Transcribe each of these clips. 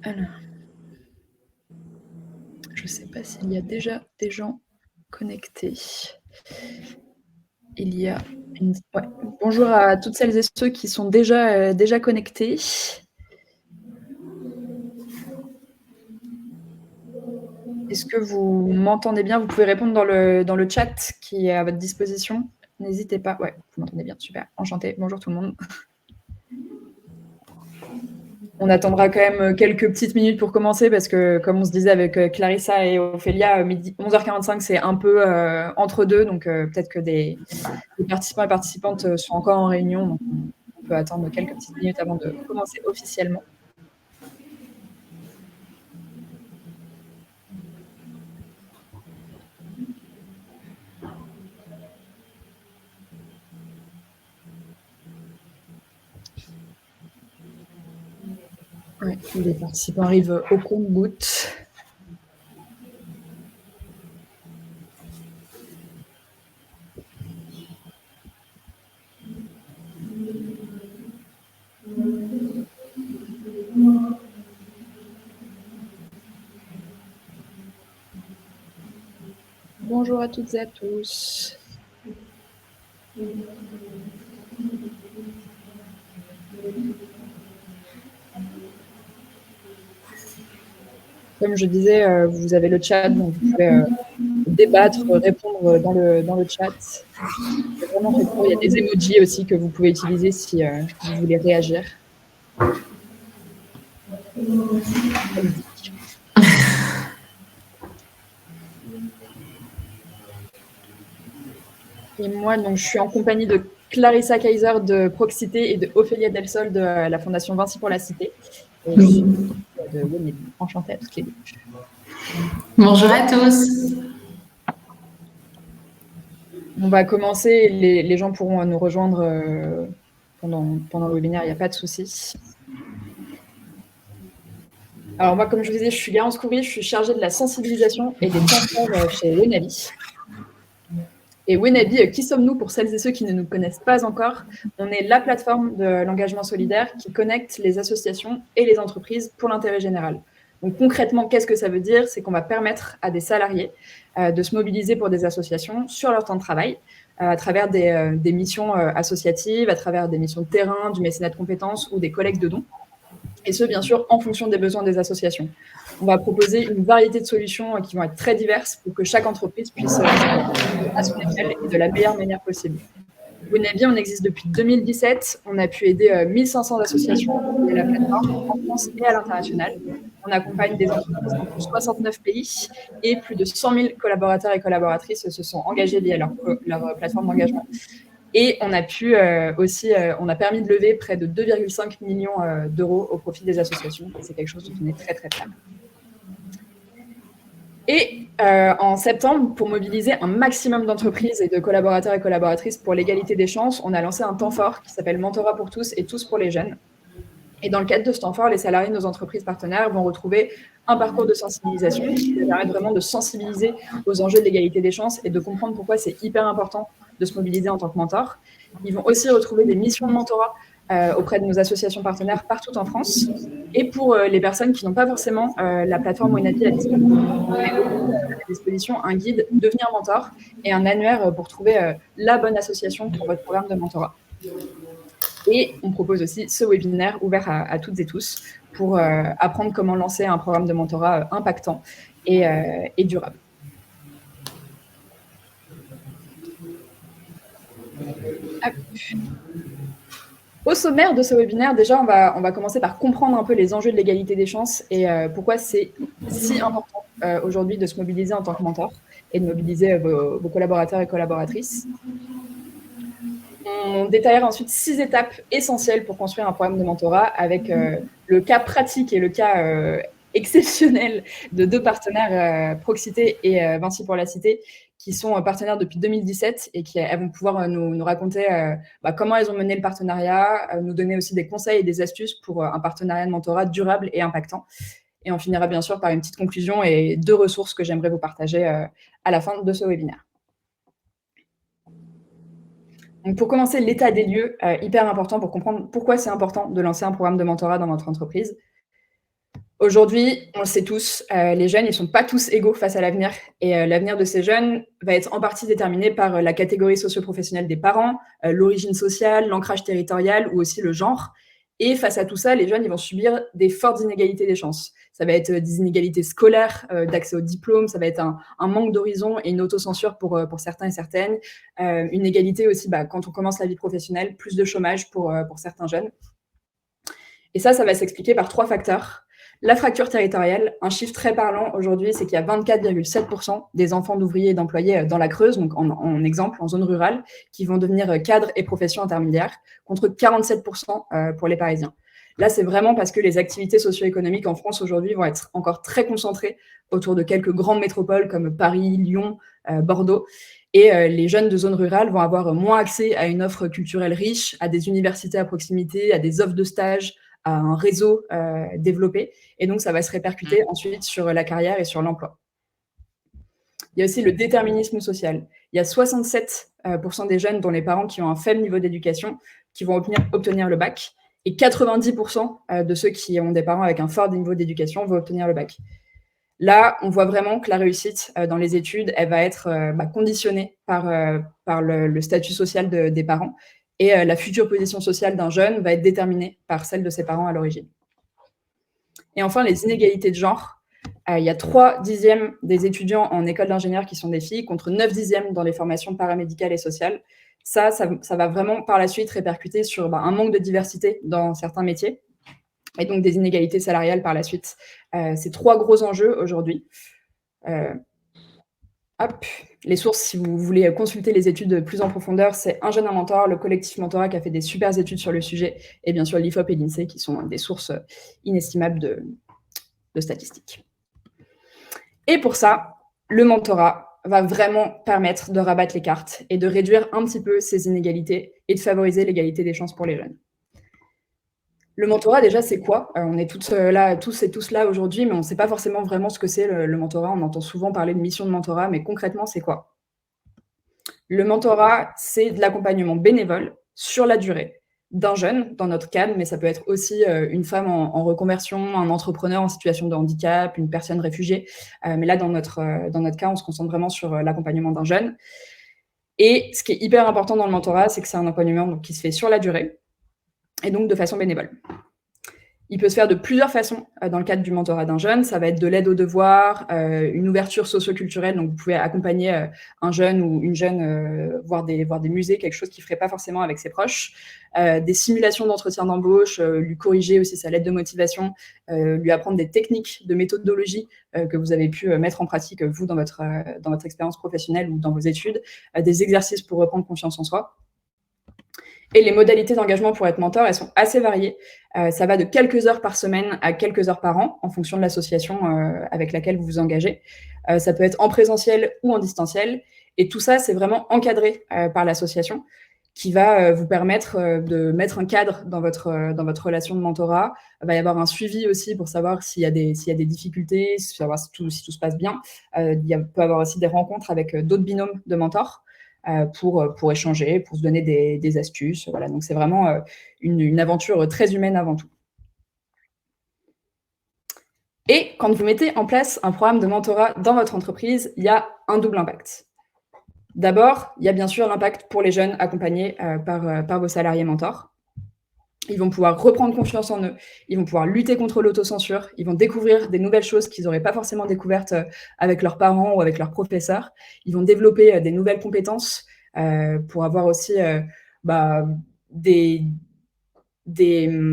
Alors, je ne sais pas s'il y a déjà des gens connectés. Il y a une... Ouais. Bonjour à toutes celles et ceux qui sont déjà connectés. Est-ce que vous m'entendez bien? Vous pouvez répondre dans le chat qui est à votre disposition. N'hésitez pas. Ouais, vous m'entendez bien, super. Enchantée. Bonjour tout le monde. On attendra quand même quelques petites minutes pour commencer parce que, comme on se disait avec Clarissa et Ophélia, 11h45, c'est un peu entre deux. Donc, peut-être que des participants et participantes sont encore en réunion. Donc, on peut attendre quelques petites minutes avant de commencer officiellement. Ouais, les participants arrivent au compte-gouttes. Bonjour à toutes et à tous. Comme je disais, vous avez le chat, donc vous pouvez débattre, répondre dans le chat. C'est vraiment fait pour. Il y a des emojis aussi que vous pouvez utiliser si vous voulez réagir. Et moi, donc, je suis en compagnie de Clarissa Kaiser de Proxité et de Ophélia Del Sol de la Fondation Vinci pour la Cité. Et je suis de Wendy. Enchantée à toutes les deux. Bonjour à tous. On va commencer. Les gens pourront nous rejoindre pendant le webinaire, il n'y a pas de souci. Alors moi, comme je vous disais, je suis Garance Coury, je suis chargée de la sensibilisation et des temps chez Wenabi. Et Wenabi, qui sommes-nous pour celles et ceux qui ne nous connaissent pas encore? On est la plateforme de l'engagement solidaire qui connecte les associations et les entreprises pour l'intérêt général. Donc concrètement, qu'est-ce que ça veut dire? C'est qu'on va permettre à des salariés de se mobiliser pour des associations sur leur temps de travail, à travers des missions associatives, à travers des missions de terrain, du mécénat de compétences ou des collectes de dons. Et ce, bien sûr, en fonction des besoins des associations. On va proposer une variété de solutions qui vont être très diverses pour que chaque entreprise puisse à son échelle et de la meilleure manière possible. Wenabi, on existe depuis 2017. On a pu aider 1500 associations via la plateforme en France et à l'international. On accompagne des entreprises dans plus de 69 pays et plus de 100 000 collaborateurs et collaboratrices se sont engagés via leur plateforme d'engagement. Et on a pu on a permis de lever près de 2,5 millions d'euros au profit des associations. Et c'est quelque chose dont on est très, très fiers. Et en septembre, pour mobiliser un maximum d'entreprises et de collaborateurs et collaboratrices pour l'égalité des chances, on a lancé un temps fort qui s'appelle Mentorat pour tous et tous pour les jeunes. Et dans le cadre de ce temps fort, les salariés de nos entreprises partenaires vont retrouver un parcours de sensibilisation qui va permettre vraiment de sensibiliser aux enjeux de l'égalité des chances et de comprendre pourquoi c'est hyper important de se mobiliser en tant que mentor. Ils vont aussi retrouver des missions de mentorat auprès de nos associations partenaires partout en France. Et pour les personnes qui n'ont pas forcément la plateforme Wenabi à disposition, un guide Devenir mentor et un annuaire pour trouver la bonne association pour votre programme de mentorat. Et on propose aussi ce webinaire ouvert à toutes et tous pour apprendre comment lancer un programme de mentorat impactant et durable. Au sommaire de ce webinaire, déjà, on va commencer par comprendre un peu les enjeux de l'égalité des chances et pourquoi c'est si important aujourd'hui de se mobiliser en tant que mentor et de mobiliser vos collaborateurs et collaboratrices. On détaillera ensuite 6 étapes essentielles pour construire un programme de mentorat avec le cas pratique et le cas exceptionnel de 2 partenaires, Proxité et Vinci pour la Cité, qui sont partenaires depuis 2017 et qui elles vont pouvoir nous raconter comment elles ont mené le partenariat, nous donner aussi des conseils et des astuces pour un partenariat de mentorat durable et impactant. Et on finira bien sûr par une petite conclusion et 2 ressources que j'aimerais vous partager à la fin de ce webinaire. Donc pour commencer, l'état des lieux, hyper important pour comprendre pourquoi c'est important de lancer un programme de mentorat dans votre entreprise. Aujourd'hui, on le sait tous, les jeunes, ils ne sont pas tous égaux face à l'avenir et l'avenir de ces jeunes va être en partie déterminé par la catégorie socio-professionnelle des parents, l'origine sociale, l'ancrage territorial ou aussi le genre. Et face à tout ça, les jeunes, ils vont subir des fortes inégalités des chances. Ça va être des inégalités scolaires, d'accès au diplôme, ça va être un manque d'horizon et une autocensure pour certains et certaines. Une égalité aussi, quand on commence la vie professionnelle, plus de chômage pour certains jeunes. Et ça va s'expliquer par 3 facteurs. La fracture territoriale, un chiffre très parlant aujourd'hui, c'est qu'il y a 24,7% des enfants d'ouvriers et d'employés dans la Creuse, donc en exemple, en zone rurale, qui vont devenir cadres et professions intermédiaires, contre 47% pour les Parisiens. Là, c'est vraiment parce que les activités socio-économiques en France aujourd'hui vont être encore très concentrées autour de quelques grandes métropoles comme Paris, Lyon, Bordeaux. Et les jeunes de zones rurales vont avoir moins accès à une offre culturelle riche, à des universités à proximité, à des offres de stage, à un réseau développé. Et donc, ça va se répercuter ensuite sur la carrière et sur l'emploi. Il y a aussi le déterminisme social. Il y a 67% des jeunes dont les parents qui ont un faible niveau d'éducation qui vont obtenir le bac. Et 90% de ceux qui ont des parents avec un fort niveau d'éducation vont obtenir le bac. Là, on voit vraiment que la réussite dans les études, elle va être conditionnée par le statut social des parents. Et la future position sociale d'un jeune va être déterminée par celle de ses parents à l'origine. Et enfin, les inégalités de genre. Il y a 3/10 des étudiants en école d'ingénieur qui sont des filles, contre 9/10 dans les formations paramédicales et sociales. Ça va vraiment par la suite répercuter sur un manque de diversité dans certains métiers, et donc des inégalités salariales par la suite. C'est 3 gros enjeux aujourd'hui. Les sources, si vous voulez consulter les études plus en profondeur, c'est Un jeune, un mentor, le collectif Mentorat qui a fait des super études sur le sujet, et bien sûr l'IFOP et l'INSEE qui sont des sources inestimables de statistiques. Et pour ça, le mentorat va vraiment permettre de rabattre les cartes et de réduire un petit peu ces inégalités et de favoriser l'égalité des chances pour les jeunes. Le mentorat, déjà, c'est quoi? On est tous et tous là aujourd'hui, mais on ne sait pas forcément vraiment ce que c'est le mentorat. On entend souvent parler de mission de mentorat, mais concrètement, c'est quoi? Le mentorat, c'est de l'accompagnement bénévole sur la durée d'un jeune, dans notre cadre, mais ça peut être aussi une femme en reconversion, un entrepreneur en situation de handicap, une personne réfugiée. Mais là, dans notre cas, on se concentre vraiment sur l'accompagnement d'un jeune. Et ce qui est hyper important dans le mentorat, c'est que c'est un accompagnement qui se fait sur la durée, et donc de façon bénévole. Il peut se faire de plusieurs façons dans le cadre du mentorat d'un jeune. Ça va être de l'aide aux devoirs, une ouverture socio-culturelle. Donc, vous pouvez accompagner un jeune ou une jeune voir des musées, quelque chose qu'il ne ferait pas forcément avec ses proches. Des simulations d'entretien d'embauche, lui corriger aussi sa lettre de motivation, lui apprendre des techniques de méthodologie que vous avez pu mettre en pratique, vous, dans votre expérience professionnelle ou dans vos études. Des exercices pour reprendre confiance en soi. Et les modalités d'engagement pour être mentor, elles sont assez variées. Ça va de quelques heures par semaine à quelques heures par an, en fonction de l'association avec laquelle vous vous engagez. Ça peut être en présentiel ou en distanciel. Et tout ça, c'est vraiment encadré par l'association, qui va vous permettre de mettre un cadre dans votre relation de mentorat. Il va y avoir un suivi aussi pour savoir s'il y a des difficultés, savoir si tout se passe bien. Il peut y avoir aussi des rencontres avec d'autres binômes de mentors. Pour échanger, pour se donner des astuces. Voilà. Donc, c'est vraiment une aventure très humaine avant tout. Et quand vous mettez en place un programme de mentorat dans votre entreprise, il y a un double impact. D'abord, il y a bien sûr l'impact pour les jeunes accompagnés par vos salariés mentors. Ils vont pouvoir reprendre confiance en eux, ils vont pouvoir lutter contre l'autocensure, ils vont découvrir des nouvelles choses qu'ils n'auraient pas forcément découvertes avec leurs parents ou avec leurs professeurs. Ils vont développer des nouvelles compétences pour avoir aussi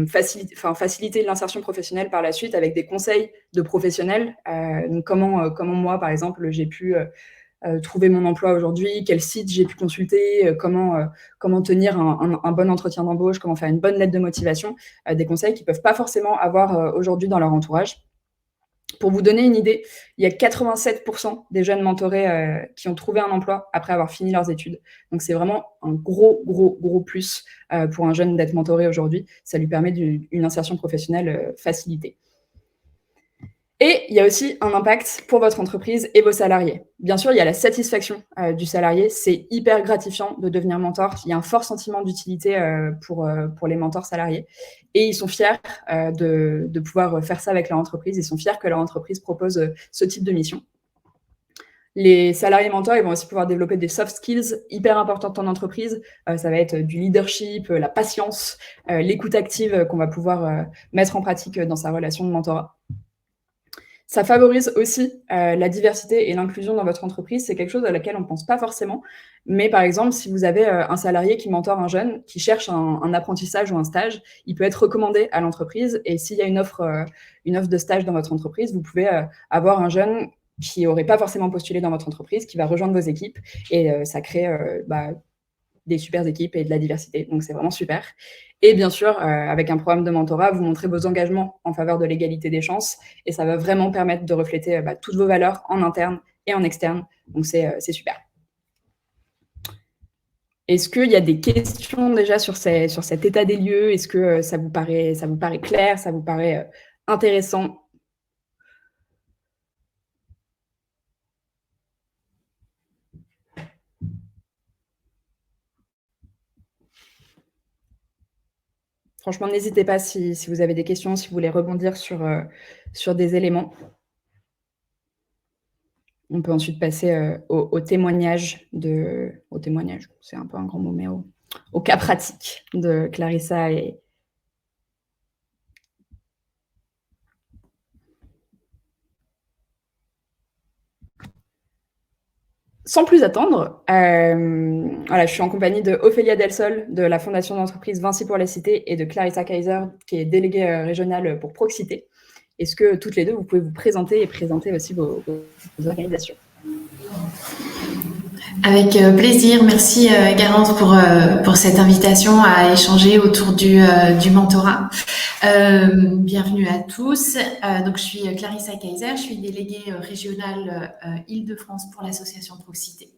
faciliter l'insertion professionnelle par la suite avec des conseils de professionnels. Donc comment moi, par exemple, j'ai pu trouver mon emploi aujourd'hui, quel site j'ai pu consulter, comment tenir un bon entretien d'embauche, comment faire une bonne lettre de motivation, des conseils qu'ils ne peuvent pas forcément avoir aujourd'hui dans leur entourage. Pour vous donner une idée, il y a 87% des jeunes mentorés qui ont trouvé un emploi après avoir fini leurs études. Donc, c'est vraiment un gros plus pour un jeune d'être mentoré aujourd'hui. Ça lui permet une insertion professionnelle facilitée. Et il y a aussi un impact pour votre entreprise et vos salariés. Bien sûr, il y a la satisfaction du salarié. C'est hyper gratifiant de devenir mentor. Il y a un fort sentiment d'utilité pour les mentors salariés. Et ils sont fiers de pouvoir faire ça avec leur entreprise. Ils sont fiers que leur entreprise propose ce type de mission. Les salariés mentors, ils vont aussi pouvoir développer des soft skills hyper importantes en entreprise. Ça va être du leadership, la patience, l'écoute active qu'on va pouvoir mettre en pratique dans sa relation de mentorat. Ça favorise aussi la diversité et l'inclusion dans votre entreprise. C'est quelque chose à laquelle on ne pense pas forcément. Mais par exemple, si vous avez un salarié qui mentore un jeune, qui cherche un apprentissage ou un stage, il peut être recommandé à l'entreprise. Et s'il y a une offre de stage dans votre entreprise, vous pouvez avoir un jeune qui n'aurait pas forcément postulé dans votre entreprise, qui va rejoindre vos équipes. Et ça crée des super équipes et de la diversité. Donc, c'est vraiment super. Et bien sûr, avec un programme de mentorat, vous montrez vos engagements en faveur de l'égalité des chances et ça va vraiment permettre de refléter toutes vos valeurs en interne et en externe. Donc, c'est super. Est-ce qu'il y a des questions déjà sur cet état des lieux? Est-ce que ça vous paraît clair? Ça vous paraît intéressant? Franchement, n'hésitez pas si vous avez des questions, si vous voulez rebondir sur des éléments. On peut ensuite passer au témoignage, c'est un peu un grand mot, mais au cas pratique de Clarissa. Sans plus attendre, je suis en compagnie de Ophélia Delsol de la fondation d'entreprise Vinci pour la Cité et de Clarissa Kaiser, qui est déléguée régionale pour Proxité. Est-ce que toutes les deux, vous pouvez vous présenter et présenter aussi vos organisations? Avec plaisir. Merci Garance pour cette invitation à échanger autour du mentorat. Bienvenue à tous. Donc je suis Clarissa Kaiser, je suis déléguée régionale Île-de-France pour l'association Proxité.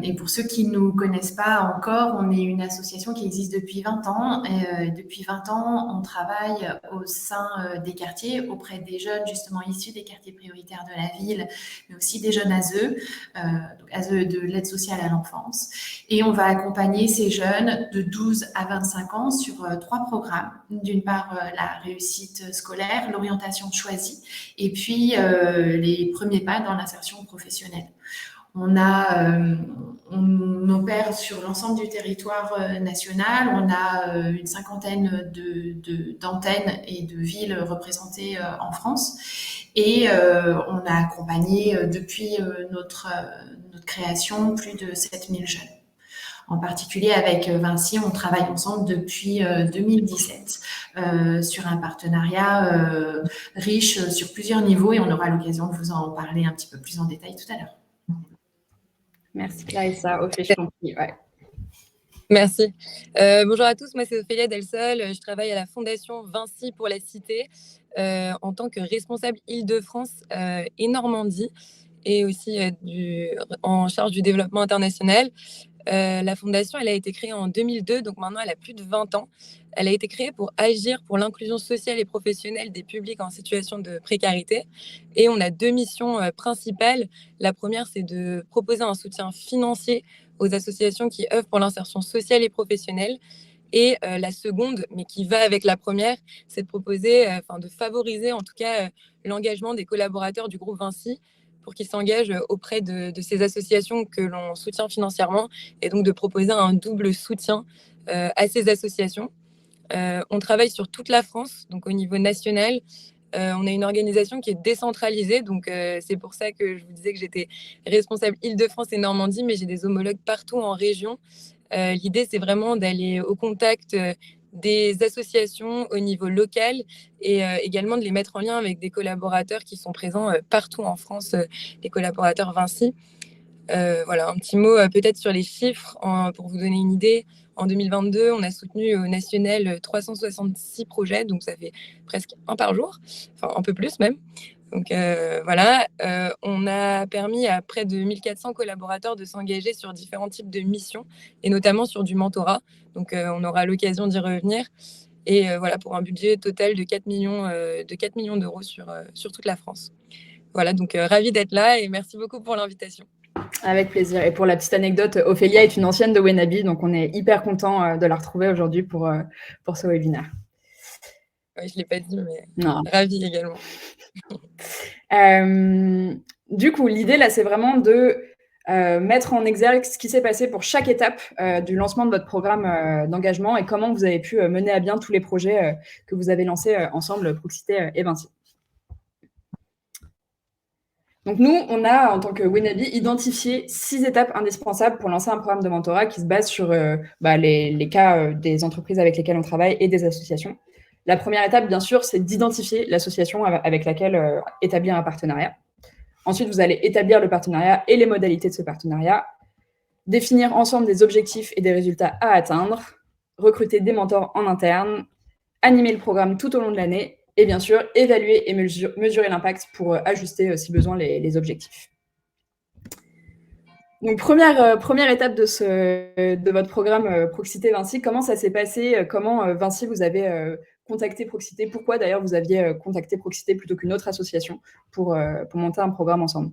Et pour ceux qui ne nous connaissent pas encore, on est une association qui existe depuis 20 ans. Et depuis 20 ans, on travaille au sein des quartiers auprès des jeunes justement issus des quartiers prioritaires de la ville, mais aussi des jeunes ASE, donc ASE de l'aide sociale à l'enfance. Et on va accompagner ces jeunes de 12 à 25 ans sur 3 programmes. D'une part, la réussite scolaire, l'orientation choisie, et puis les premiers pas dans l'insertion professionnelle. On opère sur l'ensemble du territoire national. On a une cinquantaine d'antennes et de villes représentées en France. Et on a accompagné depuis notre création plus de 7000 jeunes. En particulier avec Vinci, on travaille ensemble depuis 2017 sur un partenariat riche sur plusieurs niveaux et on aura l'occasion de vous en parler un petit peu plus en détail tout à l'heure. Merci Clarissa. Ophélia, je t'en prie. Ouais. Merci. Bonjour à tous, moi c'est Ophélia Delsol, je travaille à la fondation Vinci pour la Cité en tant que responsable Île-de-France et Normandie et aussi en charge du développement international. La fondation, elle a été créée en 2002, donc maintenant elle a plus de 20 ans. Elle a été créée pour agir pour l'inclusion sociale et professionnelle des publics en situation de précarité. Et on a 2 missions principales. La première, c'est de proposer un soutien financier aux associations qui œuvrent pour l'insertion sociale et professionnelle. Et la seconde, mais qui va avec la première, c'est de proposer, de favoriser en tout cas l'engagement des collaborateurs du groupe Vinci pour qu'ils s'engagent auprès de ces associations que l'on soutient financièrement et donc de proposer un double soutien à ces associations. On travaille sur toute la France, donc au niveau national. On a une organisation qui est décentralisée, donc c'est pour ça que je vous disais que j'étais responsable Île-de-France et Normandie, mais j'ai des homologues partout en région. L'idée, c'est vraiment d'aller au contact des associations au niveau local et également de les mettre en lien avec des collaborateurs qui sont présents partout en France, les collaborateurs Vinci. Voilà, un petit mot peut-être sur les chiffres pour vous donner une idée. En 2022, on a soutenu au national 366 projets, donc ça fait presque un par jour, enfin un peu plus même. Donc voilà, on a permis à près de 1400 collaborateurs de s'engager sur différents types de missions et notamment sur du mentorat. Donc on aura l'occasion d'y revenir. Et voilà, pour un budget total de 4 millions d'euros sur toute la France. Voilà, donc ravie d'être là et merci beaucoup pour l'invitation. Avec plaisir. Et pour la petite anecdote, Ophélia est une ancienne de Wenabi, donc on est hyper content de la retrouver aujourd'hui pour ce webinaire. Oui, je ne l'ai pas dit, mais Non. ravie également. Du coup, l'idée, là, c'est vraiment de mettre en exergue ce qui s'est passé pour chaque étape du lancement de votre programme d'engagement et comment vous avez pu mener à bien tous les projets que vous avez lancés ensemble, Proxité et Vinci. Donc nous, on a, en tant que Wenabi, identifié 6 étapes indispensables pour lancer un programme de mentorat qui se base sur les cas des entreprises avec lesquelles on travaille et des associations. La première étape, bien sûr, c'est d'identifier l'association avec laquelle établir un partenariat. Ensuite, vous allez établir le partenariat et les modalités de ce partenariat, définir ensemble des objectifs et des résultats à atteindre, recruter des mentors en interne, animer le programme tout au long de l'année, et bien sûr, évaluer et mesurer l'impact pour ajuster, si besoin, les objectifs. Donc, première étape de votre programme Proxité Vinci, comment ça s'est passé? Comment Vinci, vous avez contacté Proxité? Pourquoi d'ailleurs vous aviez contacté Proxité plutôt qu'une autre association pour monter un programme ensemble?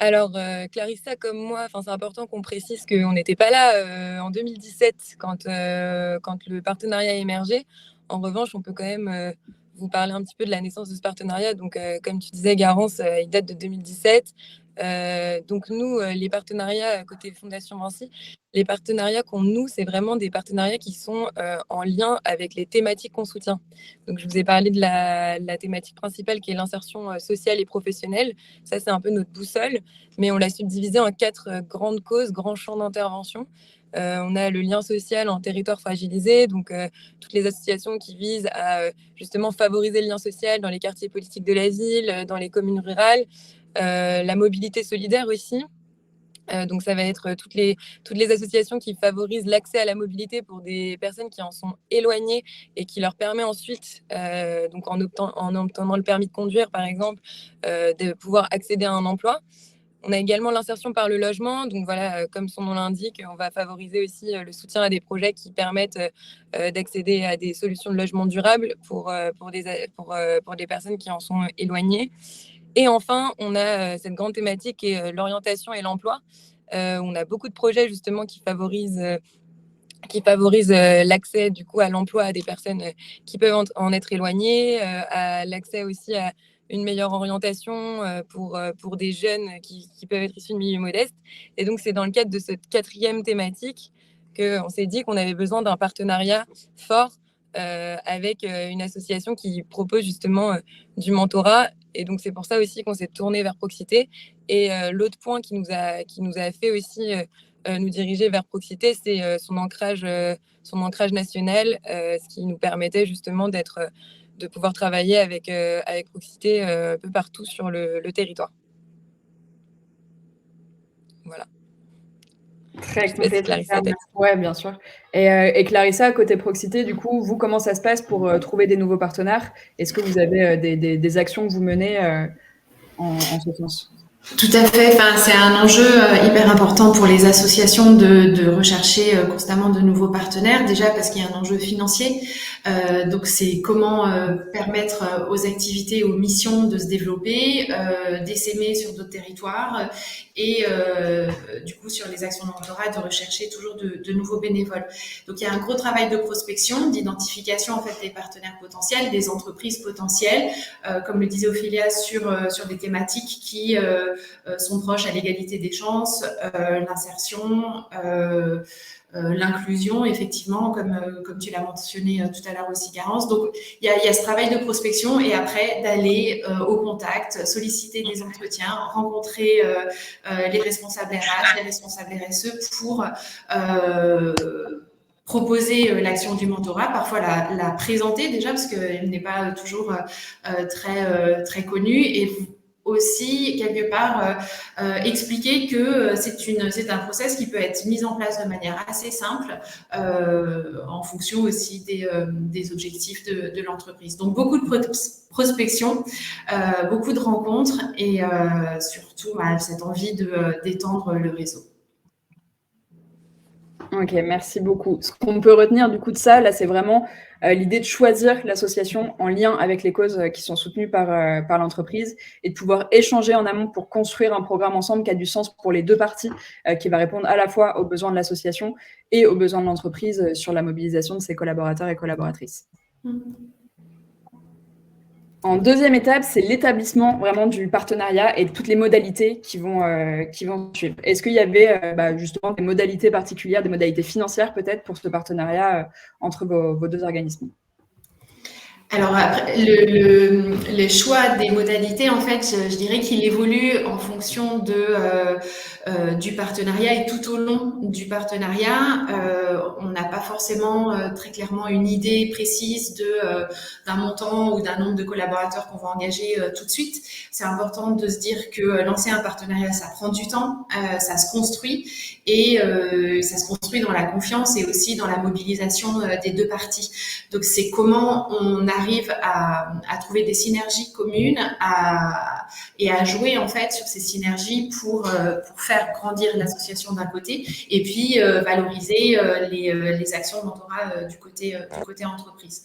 Alors, Clarissa, comme moi, c'est important qu'on précise qu'on n'était pas là en 2017 quand le partenariat a émergé. En revanche, on peut quand même vous parler un petit peu de la naissance de ce partenariat. Donc, comme tu disais, Garance, il date de 2017. Donc, nous, les partenariats côté Fondation Vinci, les partenariats qu'on noue, c'est vraiment des partenariats qui sont en lien avec les thématiques qu'on soutient. Donc, je vous ai parlé de la thématique principale qui est l'insertion sociale et professionnelle. Ça, c'est un peu notre boussole, mais on l'a subdivisé en 4 grandes causes, grands champs d'intervention. On a le lien social en territoire fragilisé, donc toutes les associations qui visent à justement favoriser le lien social dans les quartiers politiques de la ville, dans les communes rurales. La mobilité solidaire aussi. Donc, ça va être toutes les associations qui favorisent l'accès à la mobilité pour des personnes qui en sont éloignées et qui leur permet ensuite, donc en obtenant le permis de conduire, par exemple, de pouvoir accéder à un emploi. On a également l'insertion par le logement. Donc voilà, comme son nom l'indique, on va favoriser aussi le soutien à des projets qui permettent d'accéder à des solutions de logement durable pour des personnes qui en sont éloignées. Et enfin, on a cette grande thématique qui est l'orientation et l'emploi. On a beaucoup de projets justement qui favorisent l'accès du coup à l'emploi à des personnes qui peuvent en être éloignées, à l'accès aussi à une meilleure orientation pour des jeunes qui peuvent être issus de milieux modestes. Et donc, c'est dans le cadre de cette 4e thématique qu'on s'est dit qu'on avait besoin d'un partenariat fort avec une association qui propose justement du mentorat. Et donc, c'est pour ça aussi qu'on s'est tourné vers Proxité. Et l'autre point qui nous a fait aussi nous diriger vers Proxité, c'est son ancrage national, ce qui nous permettait justement de pouvoir travailler avec Proxité un peu partout sur le territoire. Voilà. Très complet. Ouais, bien sûr. Et Clarissa, côté Proxité, du coup, vous, comment ça se passe pour trouver des nouveaux partenaires? Est-ce que vous avez des actions que vous menez en ce sens? Tout à fait. Enfin, c'est un enjeu hyper important pour les associations de rechercher constamment de nouveaux partenaires. Déjà parce qu'il y a un enjeu financier. Donc, c'est comment permettre aux activités, aux missions de se développer, d'essaimer sur d'autres territoires et du coup sur les actions de mentorat de rechercher toujours de nouveaux bénévoles. Donc, il y a un gros travail de prospection, d'identification en fait des partenaires potentiels, des entreprises potentielles, comme le disait Ophélia, sur des thématiques qui sont proches à l'égalité des chances, l'insertion, l'inclusion, effectivement, comme tu l'as mentionné tout à l'heure aussi, Garance. Donc, il y a ce travail de prospection et après d'aller au contact, solliciter des entretiens, rencontrer les responsables RH, les responsables RSE pour proposer l'action du mentorat, parfois la présenter déjà parce qu'elle n'est pas toujours très connue et aussi quelque part expliquer que c'est un process qui peut être mis en place de manière assez simple en fonction aussi des objectifs de l'entreprise. Donc beaucoup de prospection, beaucoup de rencontres et surtout cette envie d'étendre le réseau. Ok, merci beaucoup. Ce qu'on peut retenir du coup de ça, là, c'est vraiment l'idée de choisir l'association en lien avec les causes qui sont soutenues par l'entreprise et de pouvoir échanger en amont pour construire un programme ensemble qui a du sens pour les deux parties, qui va répondre à la fois aux besoins de l'association et aux besoins de l'entreprise sur la mobilisation de ses collaborateurs et collaboratrices. En deuxième étape, c'est l'établissement vraiment du partenariat et toutes les modalités qui vont suivre. Est-ce qu'il y avait justement des modalités particulières, des modalités financières peut-être pour ce partenariat entre vos deux organismes? Alors, après, le choix des modalités, en fait, je dirais qu'il évolue en fonction du partenariat et tout au long du partenariat. On n'a pas forcément très clairement une idée précise d'un montant ou d'un nombre de collaborateurs qu'on va engager tout de suite. C'est important de se dire que lancer un partenariat, ça prend du temps, ça se construit et ça se construit dans la confiance et aussi dans la mobilisation des deux parties. Donc, c'est comment on arrive à trouver des synergies communes et à jouer en fait sur ces synergies pour faire grandir l'association d'un côté et puis valoriser les actions de mentorat du côté entreprise.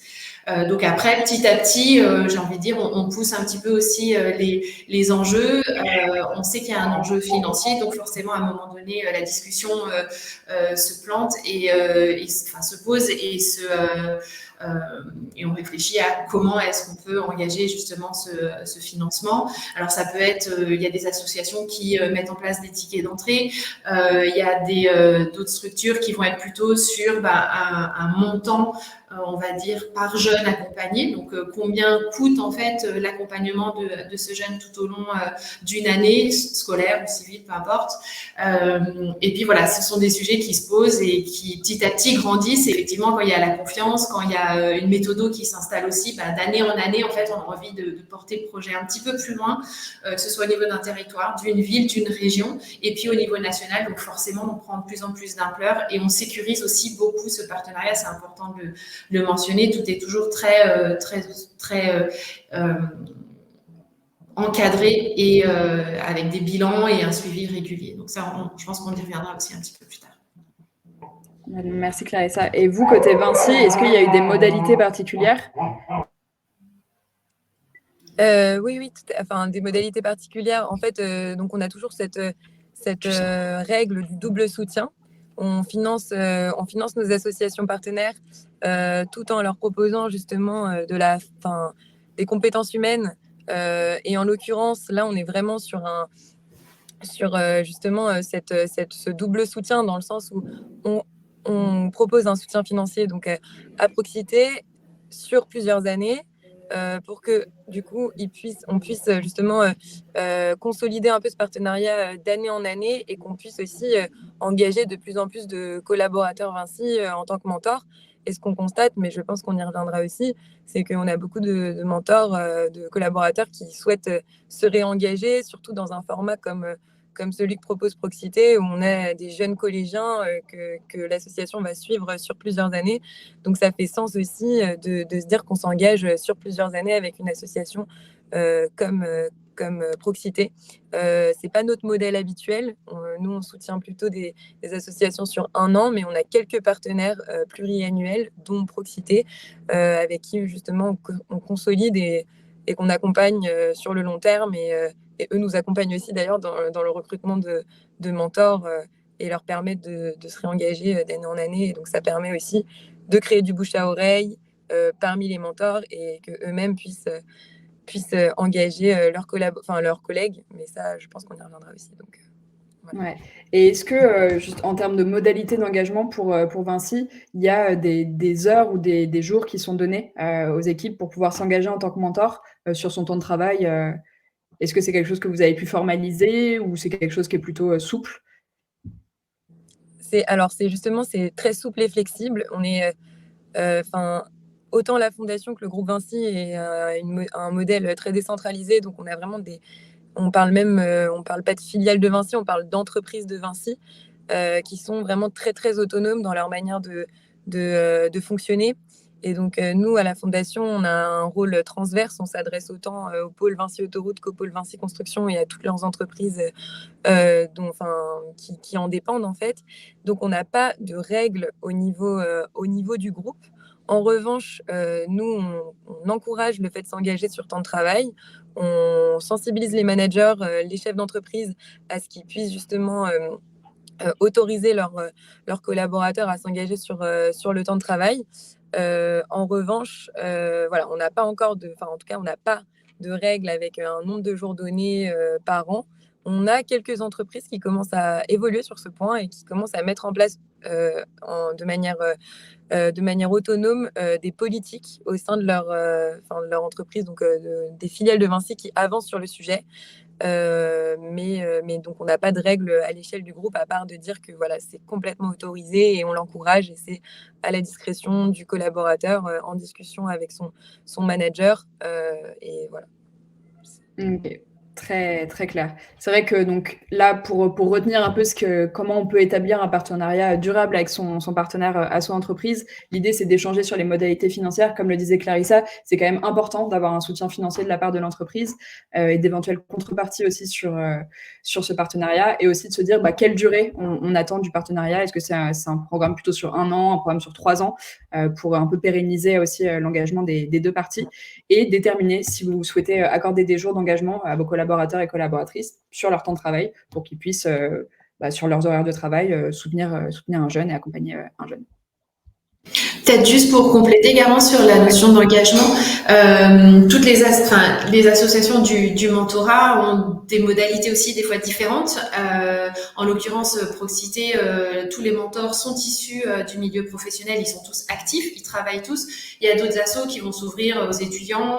Donc après, petit à petit, j'ai envie de dire, on pousse un petit peu aussi les enjeux. On sait qu'il y a un enjeu financier, donc forcément, à un moment donné, la discussion se plante et se pose et on réfléchit à comment est-ce qu'on peut engager justement ce financement. Alors ça peut être, il y a des associations qui mettent en place des tickets d'entrée, il y a d'autres structures qui vont être plutôt sur un montant, on va dire, par jeune accompagné. Donc, combien coûte en fait l'accompagnement de ce jeune tout au long d'une année scolaire ou civile, peu importe. Et puis voilà, ce sont des sujets qui se posent et qui petit à petit grandissent. Et effectivement, quand il y a la confiance, quand il y a une méthodo qui s'installe aussi, d'année en année, en fait, on a envie de porter le projet un petit peu plus loin, que ce soit au niveau d'un territoire, d'une ville, d'une région, et puis au niveau national. Donc forcément, on prend de plus en plus d'ampleur et on sécurise aussi beaucoup ce partenariat. C'est important de le mentionner. Tout est toujours très encadré et avec des bilans et un suivi régulier. Donc ça, je pense qu'on y reviendra aussi un petit peu plus tard. Merci Clarissa. Et vous, côté Vinci, est-ce qu'il y a eu des modalités particulières? Oui, des modalités particulières. En fait, donc on a toujours cette règle du double soutien. On finance nos associations partenaires tout en leur proposant justement des compétences humaines. Et en l'occurrence, là, on est vraiment sur justement ce double soutien dans le sens où on propose un soutien financier donc à proximité sur plusieurs années pour que du coup on puisse justement consolider un peu ce partenariat d'année en année et qu'on puisse aussi engager de plus en plus de collaborateurs Vinci en tant que mentors. Et ce qu'on constate, mais je pense qu'on y reviendra aussi, c'est qu'on a beaucoup de mentors, de collaborateurs qui souhaitent se réengager, surtout dans un format comme celui que propose Proxité, où on a des jeunes collégiens que l'association va suivre sur plusieurs années. Donc, ça fait sens aussi de se dire qu'on s'engage sur plusieurs années avec une association comme Proxité. C'est pas notre modèle habituel. Nous, on soutient plutôt des associations sur 1 an, mais on a quelques partenaires pluriannuels, dont Proxité, avec qui justement on consolide et qu'on accompagne sur le long terme. Et eux nous accompagnent aussi d'ailleurs dans le recrutement de mentors et leur permettent de se réengager d'année en année. Et donc ça permet aussi de créer du bouche à oreille parmi les mentors et qu'eux-mêmes puissent engager leurs collègues. Mais ça, je pense qu'on y reviendra aussi. Donc, voilà. Ouais. Et est-ce que, juste en termes de modalités d'engagement pour Vinci, il y a des heures ou des jours qui sont donnés aux équipes pour pouvoir s'engager en tant que mentor sur son temps de travail Est-ce que c'est quelque chose que vous avez pu formaliser ou c'est quelque chose qui est plutôt souple? C'est très souple et flexible. On est, autant la fondation que le groupe Vinci est un modèle très décentralisé. Donc, on a vraiment on parle pas de filiale de Vinci, on parle d'entreprises de Vinci qui sont vraiment très, très autonomes dans leur manière de fonctionner. Et donc, nous, à la Fondation, on a un rôle transverse. On s'adresse autant au pôle Vinci Autoroute qu'au pôle Vinci Construction et à toutes leurs entreprises qui en dépendent, en fait. Donc, on n'a pas de règles au niveau du groupe. En revanche, nous, on encourage le fait de s'engager sur temps de travail. On sensibilise les managers, les chefs d'entreprise à ce qu'ils puissent justement autoriser leurs collaborateurs à s'engager sur le temps de travail. En revanche, voilà, on n'a pas encore en tout cas, on n'a pas de règles avec un nombre de jours donnés par an. On a quelques entreprises qui commencent à évoluer sur ce point et qui commencent à mettre en place de manière autonome des politiques au sein de leur entreprise, donc des filiales de Vinci qui avancent sur le sujet. Mais donc, on n'a pas de règle à l'échelle du groupe, à part de dire que voilà, c'est complètement autorisé et on l'encourage et c'est à la discrétion du collaborateur en discussion avec son manager. Et voilà. Ok. Très, très clair. C'est vrai que donc là, pour retenir un peu comment on peut établir un partenariat durable avec son partenaire à son entreprise, l'idée, c'est d'échanger sur les modalités financières. Comme le disait Clarissa, c'est quand même important d'avoir un soutien financier de la part de l'entreprise et d'éventuelles contreparties aussi sur ce partenariat et aussi de se dire quelle durée on attend du partenariat. Est-ce que c'est un programme plutôt sur 1 an, un programme sur 3 ans pour un peu pérenniser aussi l'engagement des deux parties et déterminer si vous souhaitez accorder des jours d'engagement à vos collaborateurs et collaboratrices sur leur temps de travail pour qu'ils puissent, sur leurs horaires de travail, soutenir un jeune et accompagner un jeune. Peut-être juste pour compléter également sur la notion d'engagement, toutes les associations du mentorat ont des modalités aussi des fois différentes. En l'occurrence, Proxité, tous les mentors sont issus du milieu professionnel, ils sont tous actifs, ils travaillent tous. Il y a d'autres assos qui vont s'ouvrir aux étudiants,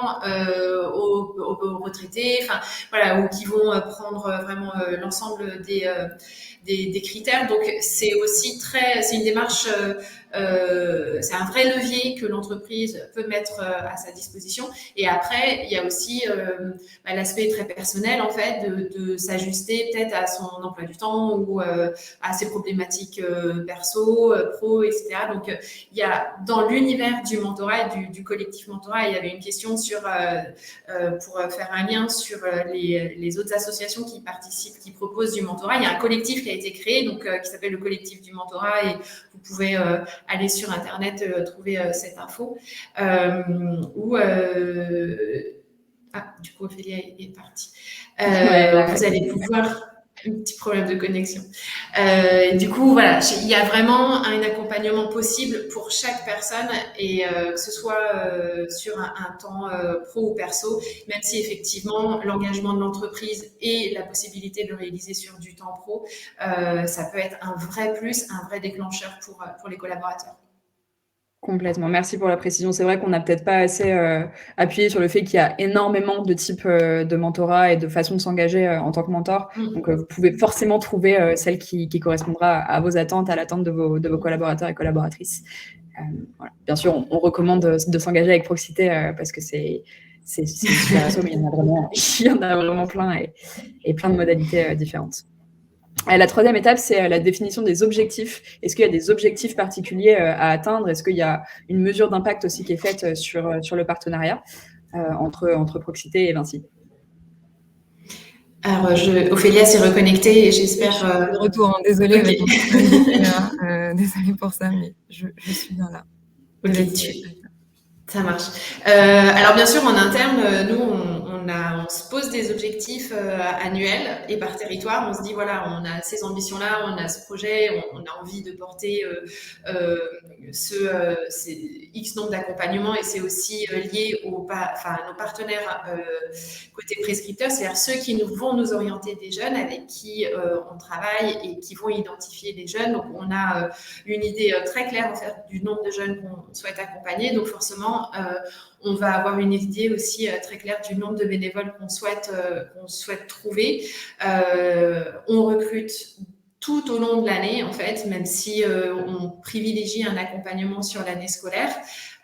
aux retraités, enfin voilà, ou qui vont prendre vraiment l'ensemble des critères. Donc c'est aussi c'est une démarche. C'est un vrai levier que l'entreprise peut mettre à sa disposition. Et après, il y a aussi l'aspect très personnel, en fait, de s'ajuster peut-être à son emploi du temps ou à ses problématiques perso, pro, etc. Donc, il y a dans l'univers du mentorat et du collectif mentorat, il y avait une question pour faire un lien sur les autres associations qui participent, qui proposent du mentorat. Il y a un collectif qui a été créé, donc qui s'appelle le collectif du mentorat, et vous pouvez aller sur Internet trouver cette info. Du coup, Ophélia est partie. Vous allez pouvoir... Un petit problème de connexion. Du coup, voilà, il y a vraiment un accompagnement possible pour chaque personne et que ce soit sur un temps pro ou perso, même si effectivement l'engagement de l'entreprise et la possibilité de le réaliser sur du temps pro, ça peut être un vrai plus, un vrai déclencheur pour les collaborateurs. Complètement. Merci pour la précision. C'est vrai qu'on n'a peut-être pas assez appuyé sur le fait qu'il y a énormément de types de mentorat et de façons de s'engager en tant que mentor. Donc, vous pouvez forcément trouver celle qui correspondra à vos attentes, à l'attente de vos collaborateurs et collaboratrices. Voilà. Bien sûr, on recommande de s'engager avec Proxité parce que c'est super asso, mais il y en a vraiment plein et plein de modalités différentes. La troisième étape, c'est la définition des objectifs. Est-ce qu'il y a des objectifs particuliers à atteindre? Est-ce qu'il y a une mesure d'impact aussi qui est faite sur le partenariat entre Proxité et Vinci? Alors, Ophélia s'est reconnectée et j'espère... De retour, hein. Désolée, okay. Désolée pour ça, mais je suis bien là. Ok, ça marche. Alors bien sûr, en interne, nous, on se pose des objectifs annuels et par territoire. On se dit, voilà, on a ces ambitions-là, on a ce projet, on a envie de porter ces X nombre d'accompagnements et c'est aussi lié à nos partenaires côté prescripteurs, c'est-à-dire ceux qui vont nous orienter des jeunes avec qui on travaille et qui vont identifier des jeunes. Donc, on a une idée très claire en fait, du nombre de jeunes qu'on souhaite accompagner. Donc, forcément, on va avoir une idée aussi très claire du nombre de bénévoles qu'on souhaite trouver. On recrute tout au long de l'année, en fait, même si on privilégie un accompagnement sur l'année scolaire.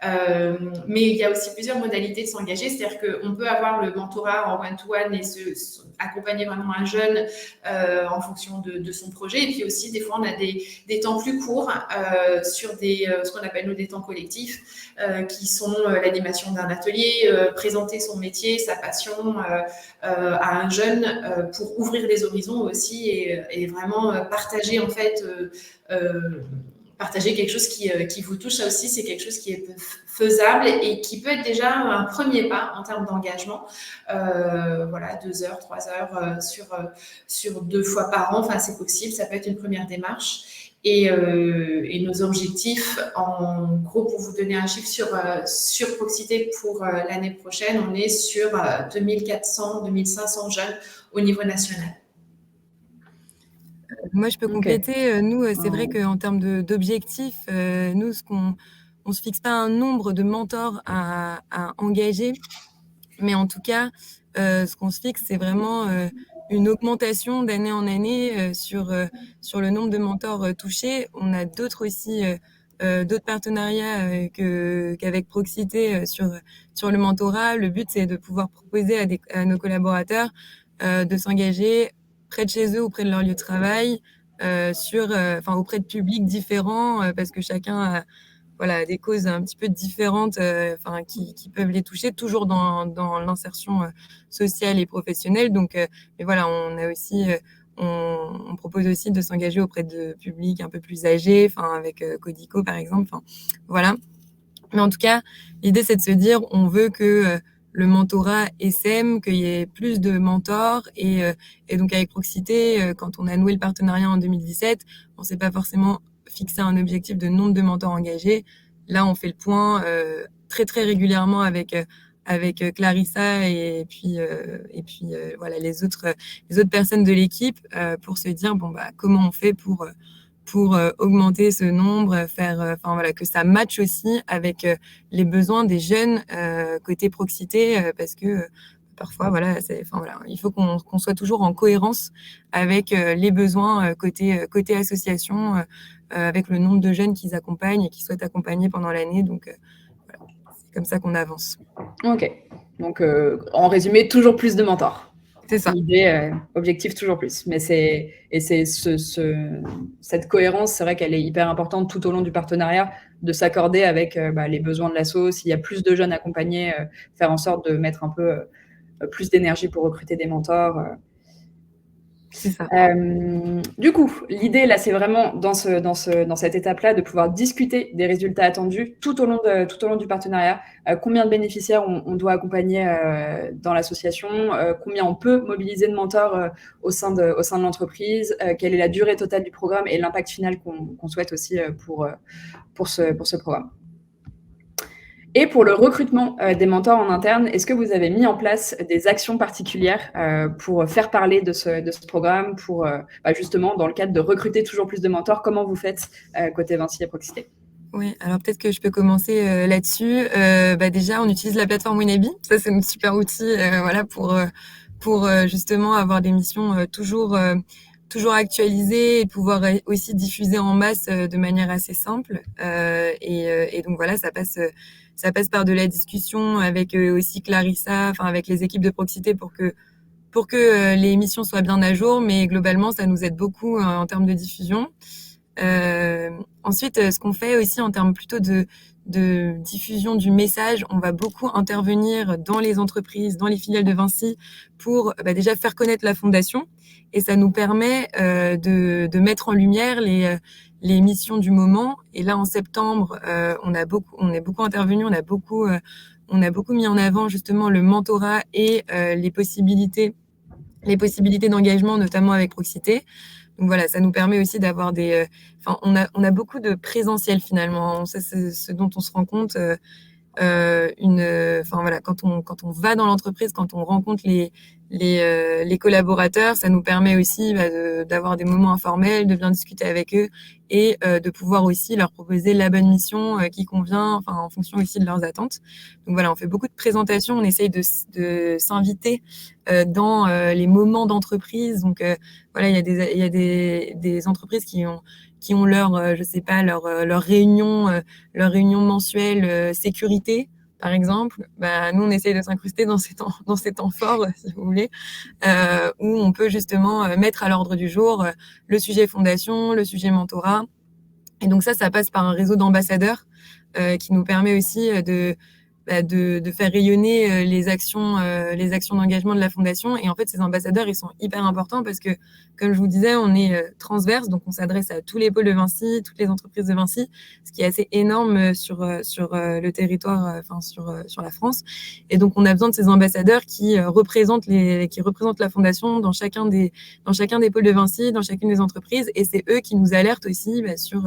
Mais il y a aussi plusieurs modalités de s'engager, c'est-à-dire qu'on peut avoir le mentorat en one-to-one et accompagner vraiment un jeune en fonction de son projet. Et puis aussi, des fois, on a des temps plus courts sur ce qu'on appelle nous des temps collectifs, qui sont l'animation d'un atelier, présenter son métier, sa passion à un jeune pour ouvrir les horizons aussi et vraiment partager en fait partager quelque chose qui vous touche. Ça aussi, c'est quelque chose qui est faisable et qui peut être déjà un premier pas en termes d'engagement. Voilà, 2 heures, 3 heures sur 2 fois par an, enfin, c'est possible, ça peut être une première démarche. Et nos objectifs, en gros, pour vous donner un chiffre sur Proxité pour l'année prochaine, on est sur 2400, 2500 jeunes au niveau national. Moi, je peux compléter. Nous, c'est vrai qu'en termes d'objectifs, nous, on se fixe pas un nombre de mentors à engager, mais en tout cas, ce qu'on se fixe, c'est vraiment une augmentation d'année en année sur le nombre de mentors touchés. On a d'autres aussi, d'autres partenariats qu'avec Proxité sur le mentorat. Le but, c'est de pouvoir proposer à nos collaborateurs de s'engager près de chez eux ou près de leur lieu de travail, auprès de publics différents, parce que chacun a des causes un petit peu différentes, qui peuvent les toucher, toujours dans l'insertion sociale et professionnelle. Donc, mais voilà, on propose aussi de s'engager auprès de publics un peu plus âgés, avec Codico par exemple. Voilà. Mais en tout cas, l'idée c'est de se dire, on veut que le mentorat SM, qu'il y ait plus de mentors et donc avec Proxité, quand on a noué le partenariat en 2017, on s'est pas forcément fixé un objectif de nombre de mentors engagés. Là, on fait le point très très régulièrement avec Clarissa et puis voilà les autres personnes de l'équipe pour se dire comment on fait pour augmenter ce nombre, que ça matche aussi avec les besoins des jeunes côté Proxité, parce que parfois, il faut qu'on soit toujours en cohérence avec les besoins côté association, avec le nombre de jeunes qu'ils accompagnent et qui souhaitent accompagner pendant l'année. Donc, voilà, c'est comme ça qu'on avance. Ok. Donc, en résumé, toujours plus de mentors. C'est ça. L'idée, objectif toujours plus. Mais cette cohérence, c'est vrai qu'elle est hyper importante tout au long du partenariat, de s'accorder avec les besoins de l'asso. S'il y a plus de jeunes accompagnés, faire en sorte de mettre un peu plus d'énergie pour recruter des mentors. C'est ça. Du coup, l'idée là, c'est vraiment dans cette étape-là de pouvoir discuter des résultats attendus tout au long du partenariat. Combien de bénéficiaires on doit accompagner dans l'association, combien on peut mobiliser de mentors au sein de l'entreprise, quelle est la durée totale du programme et l'impact final qu'on souhaite aussi pour ce programme. Et pour le recrutement des mentors en interne, est-ce que vous avez mis en place des actions particulières pour faire parler de ce programme, pour justement, dans le cadre de recruter toujours plus de mentors, comment vous faites côté Vinci et Proxité? Oui, alors peut-être que je peux commencer là-dessus. Déjà, on utilise la plateforme Wenabi. Ça, c'est un super outil pour justement avoir des missions toujours actualisées et pouvoir aussi diffuser en masse de manière assez simple. Et donc voilà, ça passe par de la discussion avec aussi Clarissa, avec les équipes de Proxité pour que les émissions soient bien à jour, mais globalement, ça nous aide beaucoup en termes de diffusion. Ensuite, ce qu'on fait aussi en termes plutôt de diffusion du message, on va beaucoup intervenir dans les entreprises, dans les filiales de Vinci pour déjà faire connaître la fondation, et ça nous permet de mettre en lumière les missions du moment. Et là, en septembre, on est beaucoup intervenu, on a beaucoup mis en avant justement le mentorat et les possibilités d'engagement, notamment avec Proxité. Donc voilà, ça nous permet aussi d'avoir on a beaucoup de présentiel finalement. C'est ce dont on se rend compte. Quand on va dans l'entreprise, quand on rencontre les collaborateurs, ça nous permet aussi d'avoir des moments informels, de bien discuter avec eux et de pouvoir aussi leur proposer la bonne mission qui convient, en fonction aussi de leurs attentes. Donc voilà, on fait beaucoup de présentations, on essaye de s'inviter dans les moments d'entreprise. Donc voilà, il y a des entreprises qui qui ont leur, je sais pas, leur réunion mensuelle sécurité, par exemple. Nous, on essaye de s'incruster dans ces temps forts, si vous voulez, où on peut justement mettre à l'ordre du jour le sujet fondation, le sujet mentorat. Et donc ça passe par un réseau d'ambassadeurs qui nous permet aussi de faire rayonner les actions d'engagement de la fondation. Et en fait, ces ambassadeurs, ils sont hyper importants parce que, comme je vous disais, on est transverse, donc on s'adresse à tous les pôles de Vinci, toutes les entreprises de Vinci, ce qui est assez énorme sur le territoire, sur la France. Et donc, on a besoin de ces ambassadeurs qui représentent la fondation dans chacun des pôles de Vinci, dans chacune des entreprises. Et c'est eux qui nous alertent aussi sur